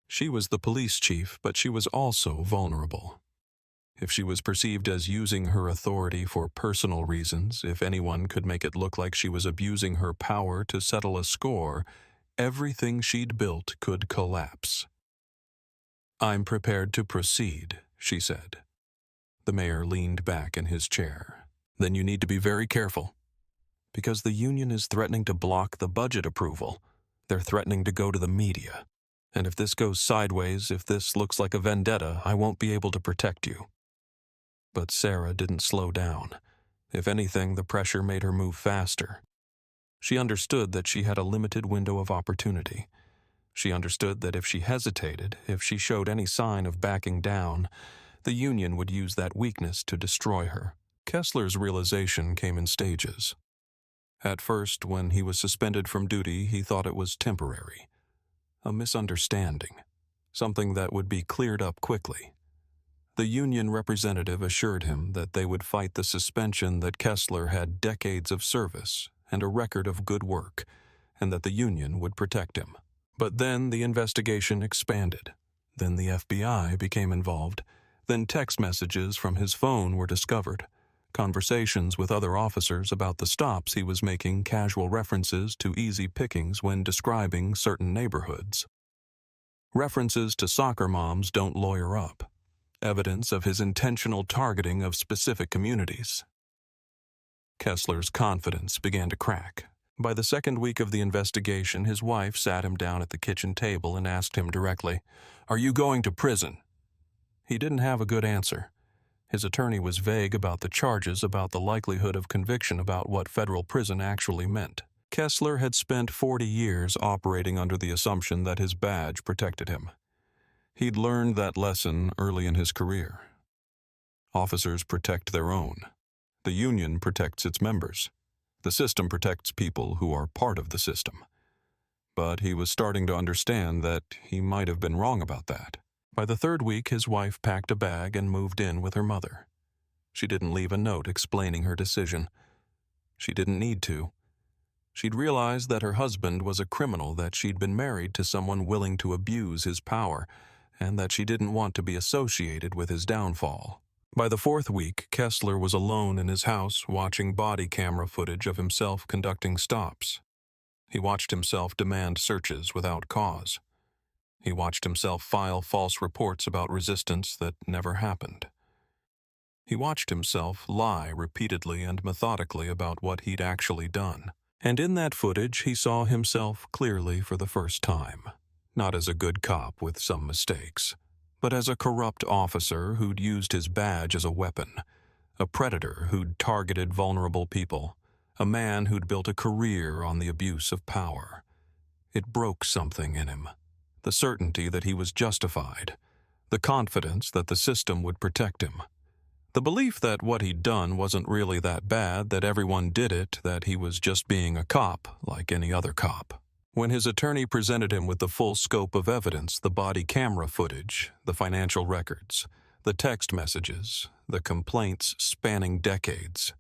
She was the police chief, but she was also vulnerable. If she was perceived as using her authority for personal reasons, if anyone could make it look like she was abusing her power to settle a score, everything she'd built could collapse. I'm prepared to proceed, she said. The mayor leaned back in his chair. Then you need to be very careful. Because the union is threatening to block the budget approval. They're threatening to go to the media. And if this goes sideways, if this looks like a vendetta, I won't be able to protect you. But Sarah didn't slow down. If anything, the pressure made her move faster. She understood that she had a limited window of opportunity. She understood that if she hesitated, if she showed any sign of backing down, the union would use that weakness to destroy her. Kessler's realization came in stages. At first, when he was suspended from duty, he thought it was temporary. A misunderstanding. Something that would be cleared up quickly. The union representative assured him that they would fight the suspension, that Kessler had decades of service and a record of good work, and that the union would protect him. But then the investigation expanded. Then the FBI became involved. Then text messages from his phone were discovered. Conversations with other officers about the stops he was making, casual references to easy pickings when describing certain neighborhoods. References to soccer moms don't lawyer up. Evidence of his intentional targeting of specific communities. Kessler's confidence began to crack. By the second week of the investigation, his wife sat him down at the kitchen table and asked him directly, "Are you going to prison?" He didn't have a good answer. His attorney was vague about the charges, about the likelihood of conviction, about what federal prison actually meant. Kessler had spent 40 years operating under the assumption that his badge protected him. He'd learned that lesson early in his career. Officers protect their own. The union protects its members. The system protects people who are part of the system. But he was starting to understand that he might have been wrong about that. By the third week, his wife packed a bag and moved in with her mother. She didn't leave a note explaining her decision. She didn't need to. She'd realized that her husband was a criminal, that she'd been married to someone willing to abuse his power, and that she didn't want to be associated with his downfall. By the fourth week, Kessler was alone in his house watching body camera footage of himself conducting stops. He watched himself demand searches without cause. He watched himself file false reports about resistance that never happened. He watched himself lie repeatedly and methodically about what he'd actually done. And in that footage, he saw himself clearly for the first time. Not as a good cop with some mistakes, but as a corrupt officer who'd used his badge as a weapon, a predator who'd targeted vulnerable people, a man who'd built a career on the abuse of power. It broke something in him. The certainty that he was justified, the confidence that the system would protect him. The belief that what he'd done wasn't really that bad, that everyone did it, that he was just being a cop like any other cop. When his attorney presented him with the full scope of evidence, the body camera footage, the financial records, the text messages, the complaints spanning decades,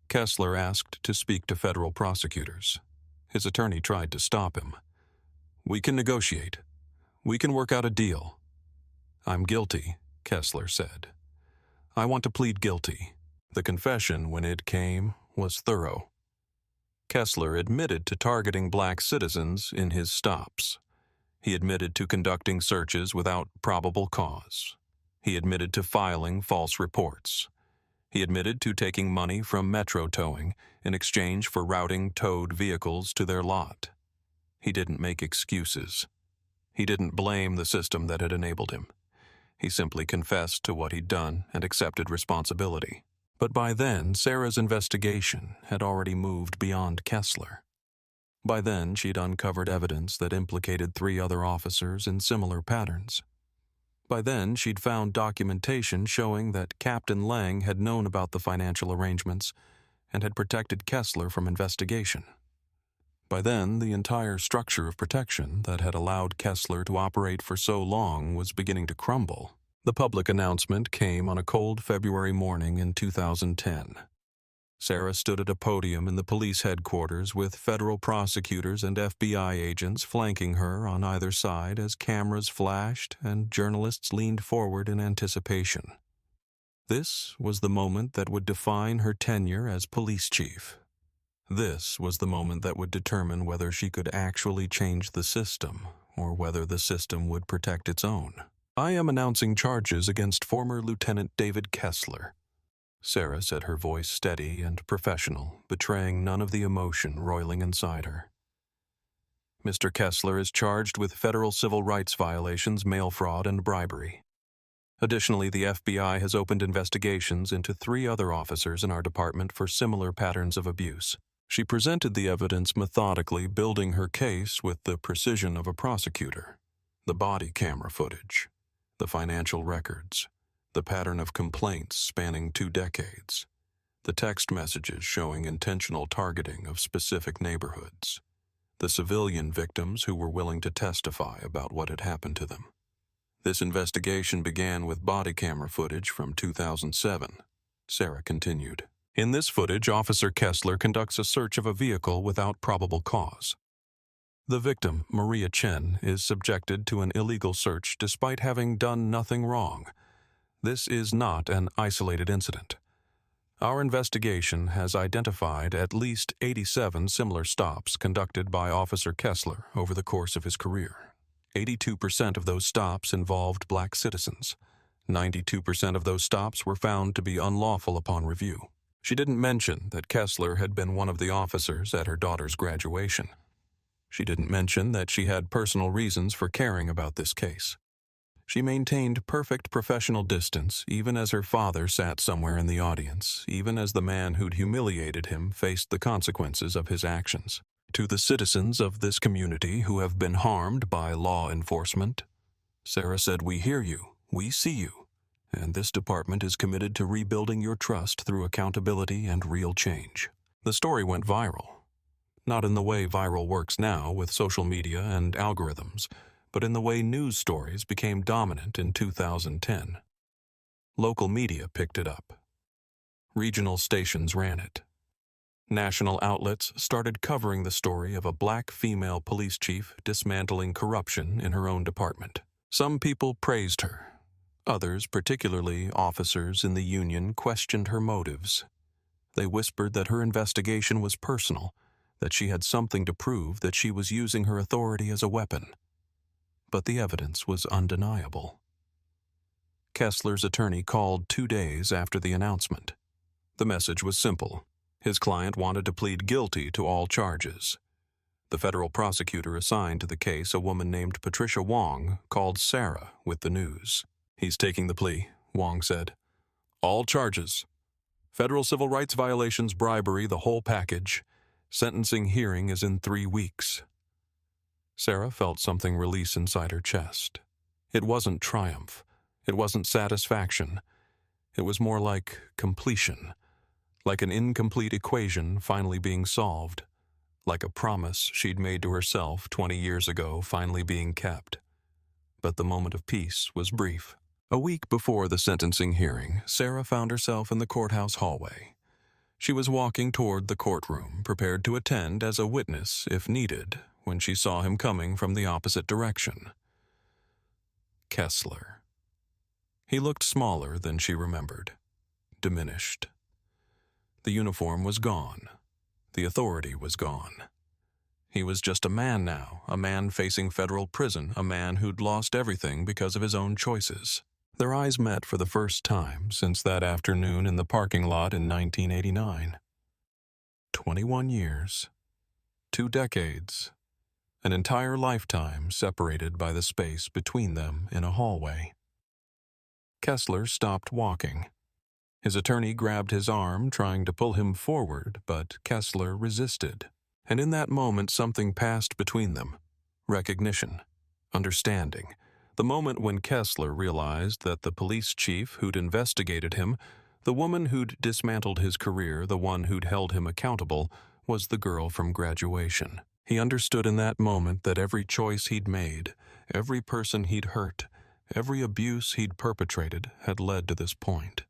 Kessler asked to speak to federal prosecutors. His attorney tried to stop him. "We can negotiate. We can work out a deal." "I'm guilty," Kessler said. "I want to plead guilty." The confession, when it came, was thorough. Kessler admitted to targeting black citizens in his stops. He admitted to conducting searches without probable cause. He admitted to filing false reports. He admitted to taking money from Metro Towing in exchange for routing towed vehicles to their lot. He didn't make excuses. He didn't blame the system that had enabled him. He simply confessed to what he'd done and accepted responsibility. But by then, Sarah's investigation had already moved beyond Kessler. By then, she'd uncovered evidence that implicated 3 other officers in similar patterns. By then, she'd found documentation showing that Captain Lang had known about the financial arrangements and had protected Kessler from investigation. By then, the entire structure of protection that had allowed Kessler to operate for so long was beginning to crumble. The public announcement came on a cold February morning in 2010. Sarah stood at a podium in the police headquarters with federal prosecutors and FBI agents flanking her on either side as cameras flashed and journalists leaned forward in anticipation. This was the moment that would define her tenure as police chief. This was the moment that would determine whether she could actually change the system, or whether the system would protect its own. "I am announcing charges against former Lieutenant David Kessler," Sarah said, her voice steady and professional, betraying none of the emotion roiling inside her. "Mr. Kessler is charged with federal civil rights violations, mail fraud, and bribery. Additionally, the FBI has opened investigations into 3 other officers in our department for similar patterns of abuse." She presented the evidence methodically, building her case with the precision of a prosecutor. The body camera footage, the financial records, the pattern of complaints spanning 2 decades, the text messages showing intentional targeting of specific neighborhoods, the civilian victims who were willing to testify about what had happened to them. This investigation began with body camera footage from 2007, Sarah continued. In this footage, Officer Kessler conducts a search of a vehicle without probable cause. The victim, Maria Chen, is subjected to an illegal search despite having done nothing wrong. This is not an isolated incident. Our investigation has identified at least 87 similar stops conducted by Officer Kessler over the course of his career. 82% of those stops involved black citizens. 92% of those stops were found to be unlawful upon review. She didn't mention that Kessler had been one of the officers at her daughter's graduation. She didn't mention that she had personal reasons for caring about this case. She maintained perfect professional distance, even as her father sat somewhere in the audience, even as the man who'd humiliated him faced the consequences of his actions. To the citizens of this community who have been harmed by law enforcement, Sarah said, "We hear you, we see you, and this department is committed to rebuilding your trust through accountability and real change." The story went viral. Not in the way viral works now with social media and algorithms, but in the way news stories became dominant in 2010. Local media picked it up. Regional stations ran it. National outlets started covering the story of a black female police chief dismantling corruption in her own department. Some people praised her. Others, particularly officers in the Union, questioned her motives. They whispered that her investigation was personal, that she had something to prove, that she was using her authority as a weapon. But the evidence was undeniable. Kessler's attorney called 2 days after the announcement. The message was simple. His client wanted to plead guilty to all charges. The federal prosecutor assigned to the case, a woman named Patricia Wong, called Sarah with the news. "He's taking the plea," Wong said. "All charges. Federal civil rights violations, bribery, the whole package. Sentencing hearing is in 3 weeks." Sarah felt something release inside her chest. It wasn't triumph. It wasn't satisfaction. It was more like completion, like an incomplete equation finally being solved, like a promise she'd made to herself 20 years ago finally being kept. But the moment of peace was brief. A week before the sentencing hearing, Sarah found herself in the courthouse hallway. She was walking toward the courtroom, prepared to attend as a witness if needed, when she saw him coming from the opposite direction. Kessler. He looked smaller than she remembered, diminished. The uniform was gone. The authority was gone. He was just a man now, a man facing federal prison, a man who'd lost everything because of his own choices. Their eyes met for the first time since that afternoon in the parking lot in 1989. 21 years. 2 decades. An entire lifetime separated by the space between them in a hallway. Kessler stopped walking. His attorney grabbed his arm, trying to pull him forward, but Kessler resisted. And in that moment, something passed between them. Recognition. Understanding. The moment when Kessler realized that the police chief who'd investigated him, the woman who'd dismantled his career, the one who'd held him accountable, was the girl from graduation. He understood in that moment that every choice he'd made, every person he'd hurt, every abuse he'd perpetrated had led to this point.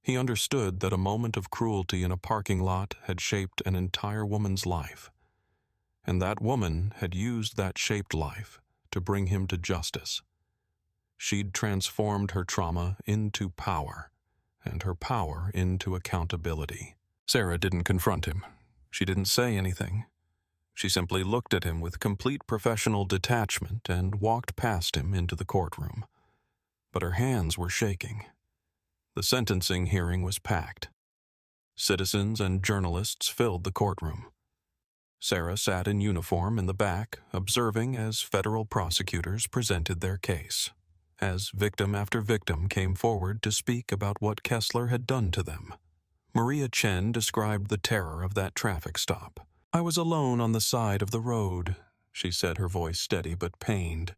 He understood that a moment of cruelty in a parking lot had shaped an entire woman's life. And that woman had used that shaped life to bring him to justice. She'd transformed her trauma into power, and her power into accountability. Sarah didn't confront him. She didn't say anything. She simply looked at him with complete professional detachment and walked past him into the courtroom. But her hands were shaking. The sentencing hearing was packed. Citizens and journalists filled the courtroom. Sarah sat in uniform in the back, observing as federal prosecutors presented their case, as victim after victim came forward to speak about what Kessler had done to them. Maria Chen described the terror of that traffic stop. "I was alone on the side of the road," she said, her voice steady but pained.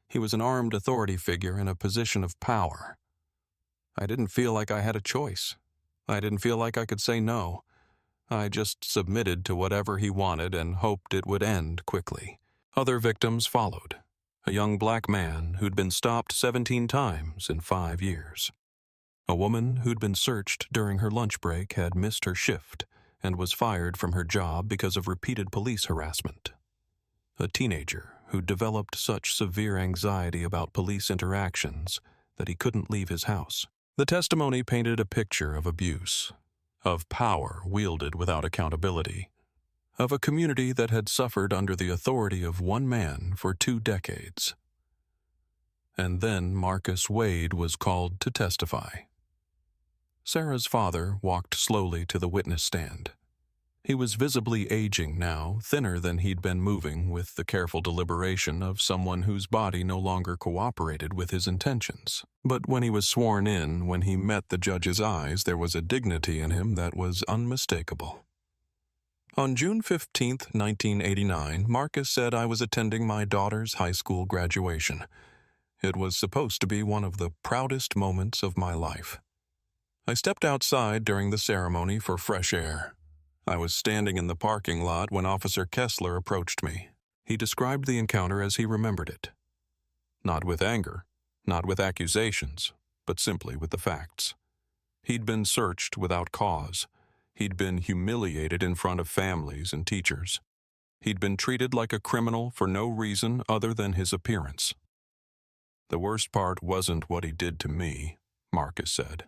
"He was an armed authority figure in a position of power. I didn't feel like I had a choice. I didn't feel like I could say no. I just submitted to whatever he wanted and hoped it would end quickly." Other victims followed. A young black man who'd been stopped 17 times in 5 years. A woman who'd been searched during her lunch break had missed her shift and was fired from her job because of repeated police harassment. A teenager who developed such severe anxiety about police interactions that he couldn't leave his house. The testimony painted a picture of abuse, of power wielded without accountability, of a community that had suffered under the authority of one man for 2 decades. And then Marcus Wade was called to testify. Sarah's father walked slowly to the witness stand. He was visibly aging now, thinner than he'd been moving, with the careful deliberation of someone whose body no longer cooperated with his intentions. But when he was sworn in, when he met the judge's eyes, there was a dignity in him that was unmistakable. On June 15, 1989, Marcus said I was attending my daughter's high school graduation. It was supposed to be one of the proudest moments of my life. I stepped outside during the ceremony for fresh air. I was standing in the parking lot when Officer Kessler approached me. He described the encounter as he remembered it. Not with anger, not with accusations, but simply with the facts. He'd been searched without cause. He'd been humiliated in front of families and teachers. He'd been treated like a criminal for no reason other than his appearance. The worst part wasn't what he did to me, Marcus said.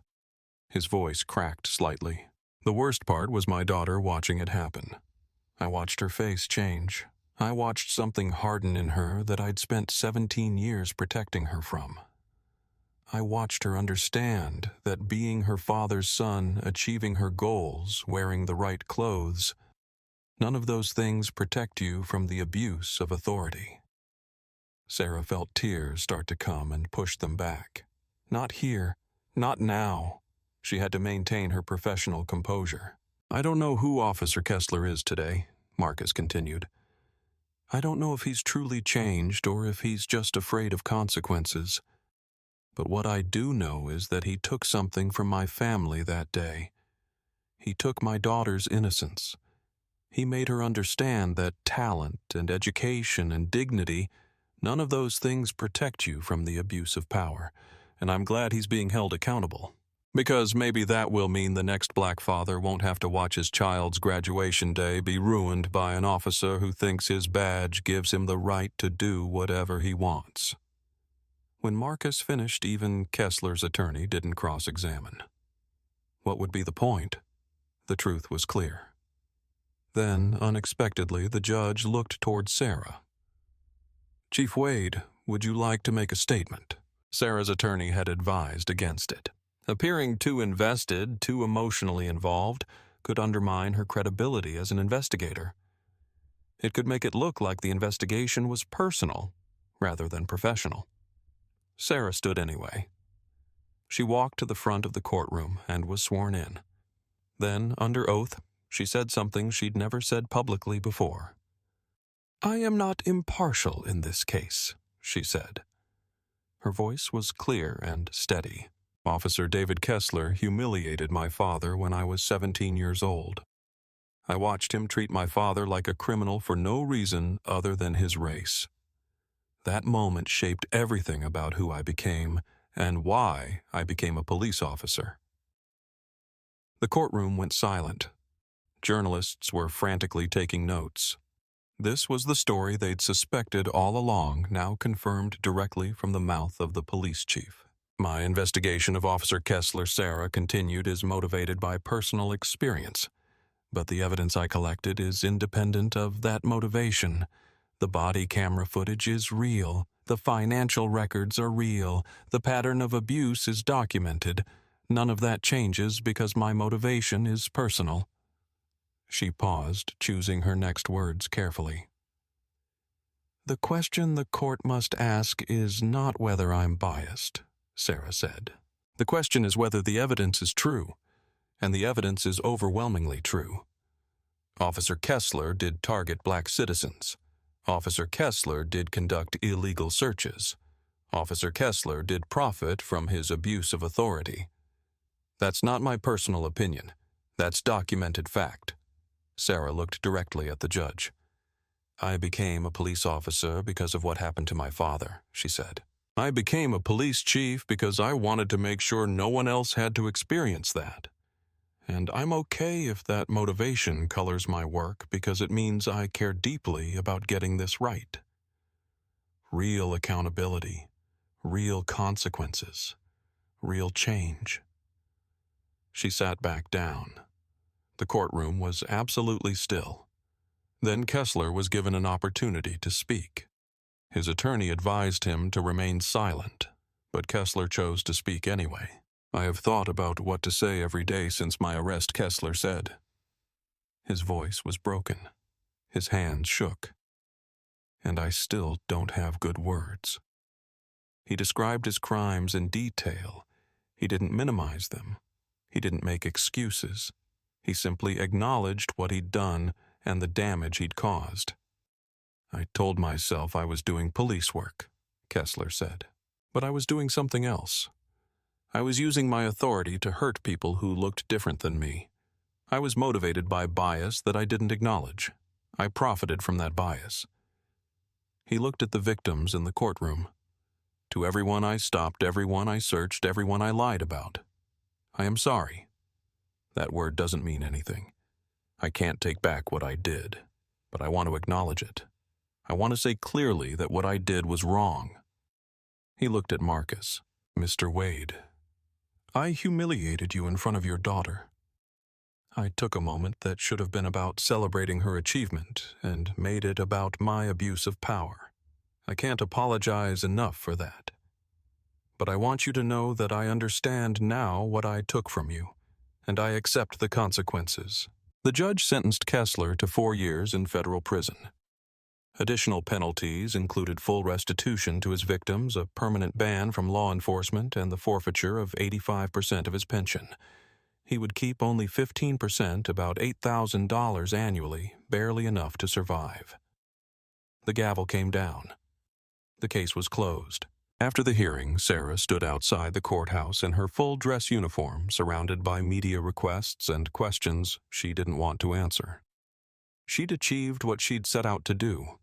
His voice cracked slightly. The worst part was my daughter watching it happen. I watched her face change. I watched something harden in her that I'd spent 17 years protecting her from. I watched her understand that being her father's son, achieving her goals, wearing the right clothes, none of those things protect you from the abuse of authority. Sarah felt tears start to come and pushed them back. Not here, not now. She had to maintain her professional composure. I don't know who Officer Kessler is today, Marcus continued. I don't know if he's truly changed or if he's just afraid of consequences. But what I do know is that he took something from my family that day. He took my daughter's innocence. He made her understand that talent and education and dignity, none of those things protect you from the abuse of power, and I'm glad he's being held accountable. Because maybe that will mean the next black father won't have to watch his child's graduation day be ruined by an officer who thinks his badge gives him the right to do whatever he wants. When Marcus finished, even Kessler's attorney didn't cross-examine. What would be the point? The truth was clear. Then, unexpectedly, the judge looked toward Sarah. Chief Wade, would you like to make a statement? Sarah's attorney had advised against it. Appearing too invested, too emotionally involved, could undermine her credibility as an investigator. It could make it look like the investigation was personal, rather than professional. Sarah stood anyway. She walked to the front of the courtroom and was sworn in. Then, under oath, she said something she'd never said publicly before. I am not impartial in this case, she said. Her voice was clear and steady. Officer David Kessler humiliated my father when I was 17 years old. I watched him treat my father like a criminal for no reason other than his race. That moment shaped everything about who I became and why I became a police officer. The courtroom went silent. Journalists were frantically taking notes. This was the story they'd suspected all along, now confirmed directly from the mouth of the police chief. My investigation of Officer Kessler Sarah continued is motivated by personal experience, but the evidence I collected is independent of that motivation. The body camera footage is real, the financial records are real, the pattern of abuse is documented. None of that changes because my motivation is personal. She paused, choosing her next words carefully. The question the court must ask is not whether I'm biased, Sarah said. The question is whether the evidence is true, and the evidence is overwhelmingly true. Officer Kessler did target black citizens. Officer Kessler did conduct illegal searches. Officer Kessler did profit from his abuse of authority. That's not my personal opinion. That's documented fact. Sarah looked directly at the judge. I became a police officer because of what happened to my father, she said. I became a police chief because I wanted to make sure no one else had to experience that. And I'm okay if that motivation colors my work because it means I care deeply about getting this right. Real accountability, real consequences, real change. She sat back down. The courtroom was absolutely still. Then Kessler was given an opportunity to speak. His attorney advised him to remain silent, but Kessler chose to speak anyway. I have thought about what to say every day since my arrest, Kessler said. His voice was broken. His hands shook. And I still don't have good words. He described his crimes in detail. He didn't minimize them. He didn't make excuses. He simply acknowledged what he'd done and the damage he'd caused. I told myself I was doing police work, Kessler said. But I was doing something else. I was using my authority to hurt people who looked different than me. I was motivated by bias that I didn't acknowledge. I profited from that bias. He looked at the victims in the courtroom. To everyone I stopped, everyone I searched, everyone I lied about. I am sorry. That word doesn't mean anything. I can't take back what I did, but I want to acknowledge it. I want to say clearly that what I did was wrong. He looked at Marcus. "Mr. Wade, I humiliated you in front of your daughter. I took a moment that should have been about celebrating her achievement and made it about my abuse of power. I can't apologize enough for that. But I want you to know that I understand now what I took from you, and I accept the consequences." The judge sentenced Kessler to 4 years in federal prison. Additional penalties included full restitution to his victims, a permanent ban from law enforcement, and the forfeiture of 85% of his pension. He would keep only 15%, about $8,000 annually, barely enough to survive. The gavel came down. The case was closed. After the hearing, Sarah stood outside the courthouse in her full dress uniform, surrounded by media requests and questions she didn't want to answer. She'd achieved what she'd set out to do.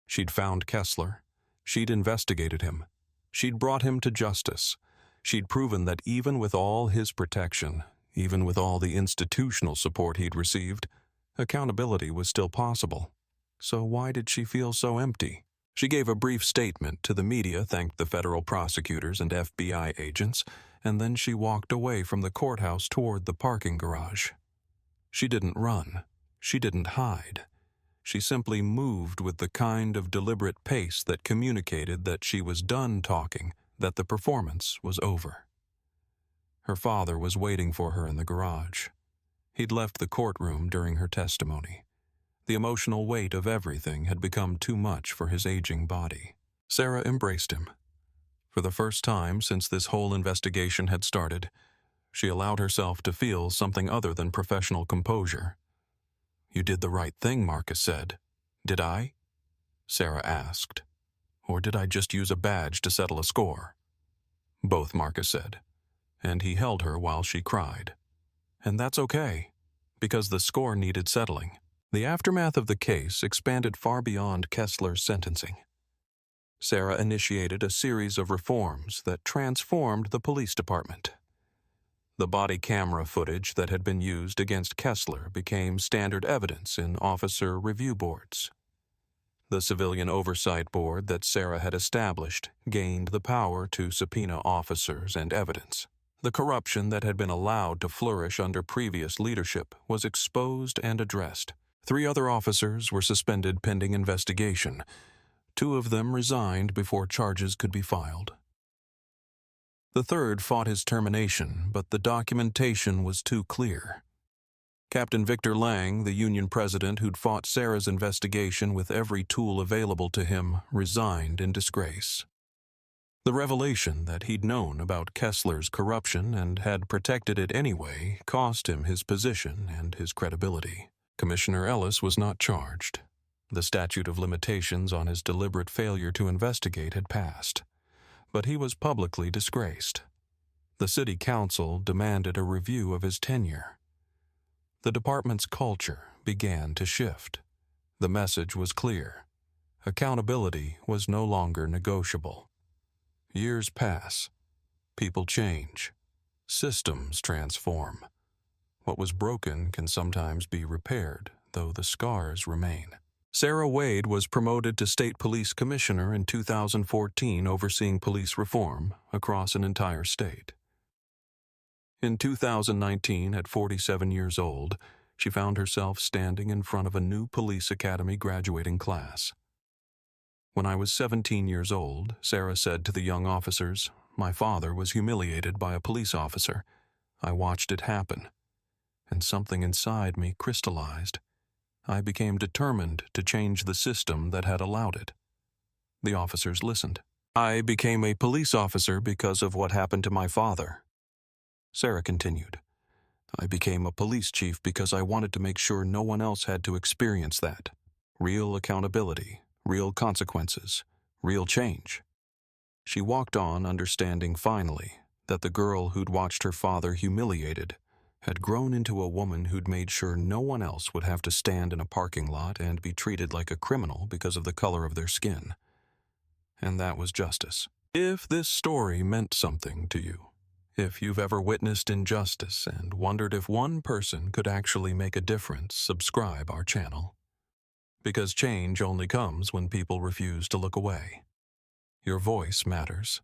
She'd found Kessler. She'd investigated him. She'd brought him to justice. She'd proven that even with all his protection, even with all the institutional support he'd received, accountability was still possible. So why did she feel so empty? She gave a brief statement to the media, thanked the federal prosecutors and FBI agents, and then she walked away from the courthouse toward the parking garage. She didn't run. She didn't hide. She simply moved with the kind of deliberate pace that communicated that she was done talking, that the performance was over. Her father was waiting for her in the garage. He'd left the courtroom during her testimony. The emotional weight of everything had become too much for his aging body. Sarah embraced him. For the first time since this whole investigation had started, she allowed herself to feel something other than professional composure. "You did the right thing," Marcus said. "Did I?" Sarah asked. "Or did I just use a badge to settle a score?" "Both," Marcus said, and he held her while she cried. And that's okay, because the score needed settling. The aftermath of the case expanded far beyond Kessler's sentencing. Sarah initiated a series of reforms that transformed the police department. The body camera footage that had been used against Kessler became standard evidence in officer review boards. The civilian oversight board that Sarah had established gained the power to subpoena officers and evidence. The corruption that had been allowed to flourish under previous leadership was exposed and addressed. 3 other officers were suspended pending investigation. 2 of them resigned before charges could be filed. The third fought his termination, but the documentation was too clear. Captain Victor Lang, the union president who'd fought Sarah's investigation with every tool available to him, resigned in disgrace. The revelation that he'd known about Kessler's corruption and had protected it anyway cost him his position and his credibility. Commissioner Ellis was not charged. The statute of limitations on his deliberate failure to investigate had passed, but he was publicly disgraced. The city council demanded a review of his tenure. The department's culture began to shift. The message was clear. Accountability was no longer negotiable. Years pass. People change. Systems transform. What was broken can sometimes be repaired, though the scars remain. Sarah Wade was promoted to State Police Commissioner in 2014, overseeing police reform across an entire state. In 2019, at 47 years old, she found herself standing in front of a new police academy graduating class. "When I was 17 years old," Sarah said to the young officers, "my father was humiliated by a police officer. I watched it happen, and something inside me crystallized. I became determined to change the system that had allowed it." The officers listened. "I became a police officer because of what happened to my father." Sarah continued, "I became a police chief because I wanted to make sure no one else had to experience that. Real accountability, real consequences, real change." She walked on, understanding finally that the girl who'd watched her father humiliated had grown into a woman who'd made sure no one else would have to stand in a parking lot and be treated like a criminal because of the color of their skin. And that was justice. If this story meant something to you, if you've ever witnessed injustice and wondered if one person could actually make a difference, subscribe our channel. Because change only comes when people refuse to look away. Your voice matters.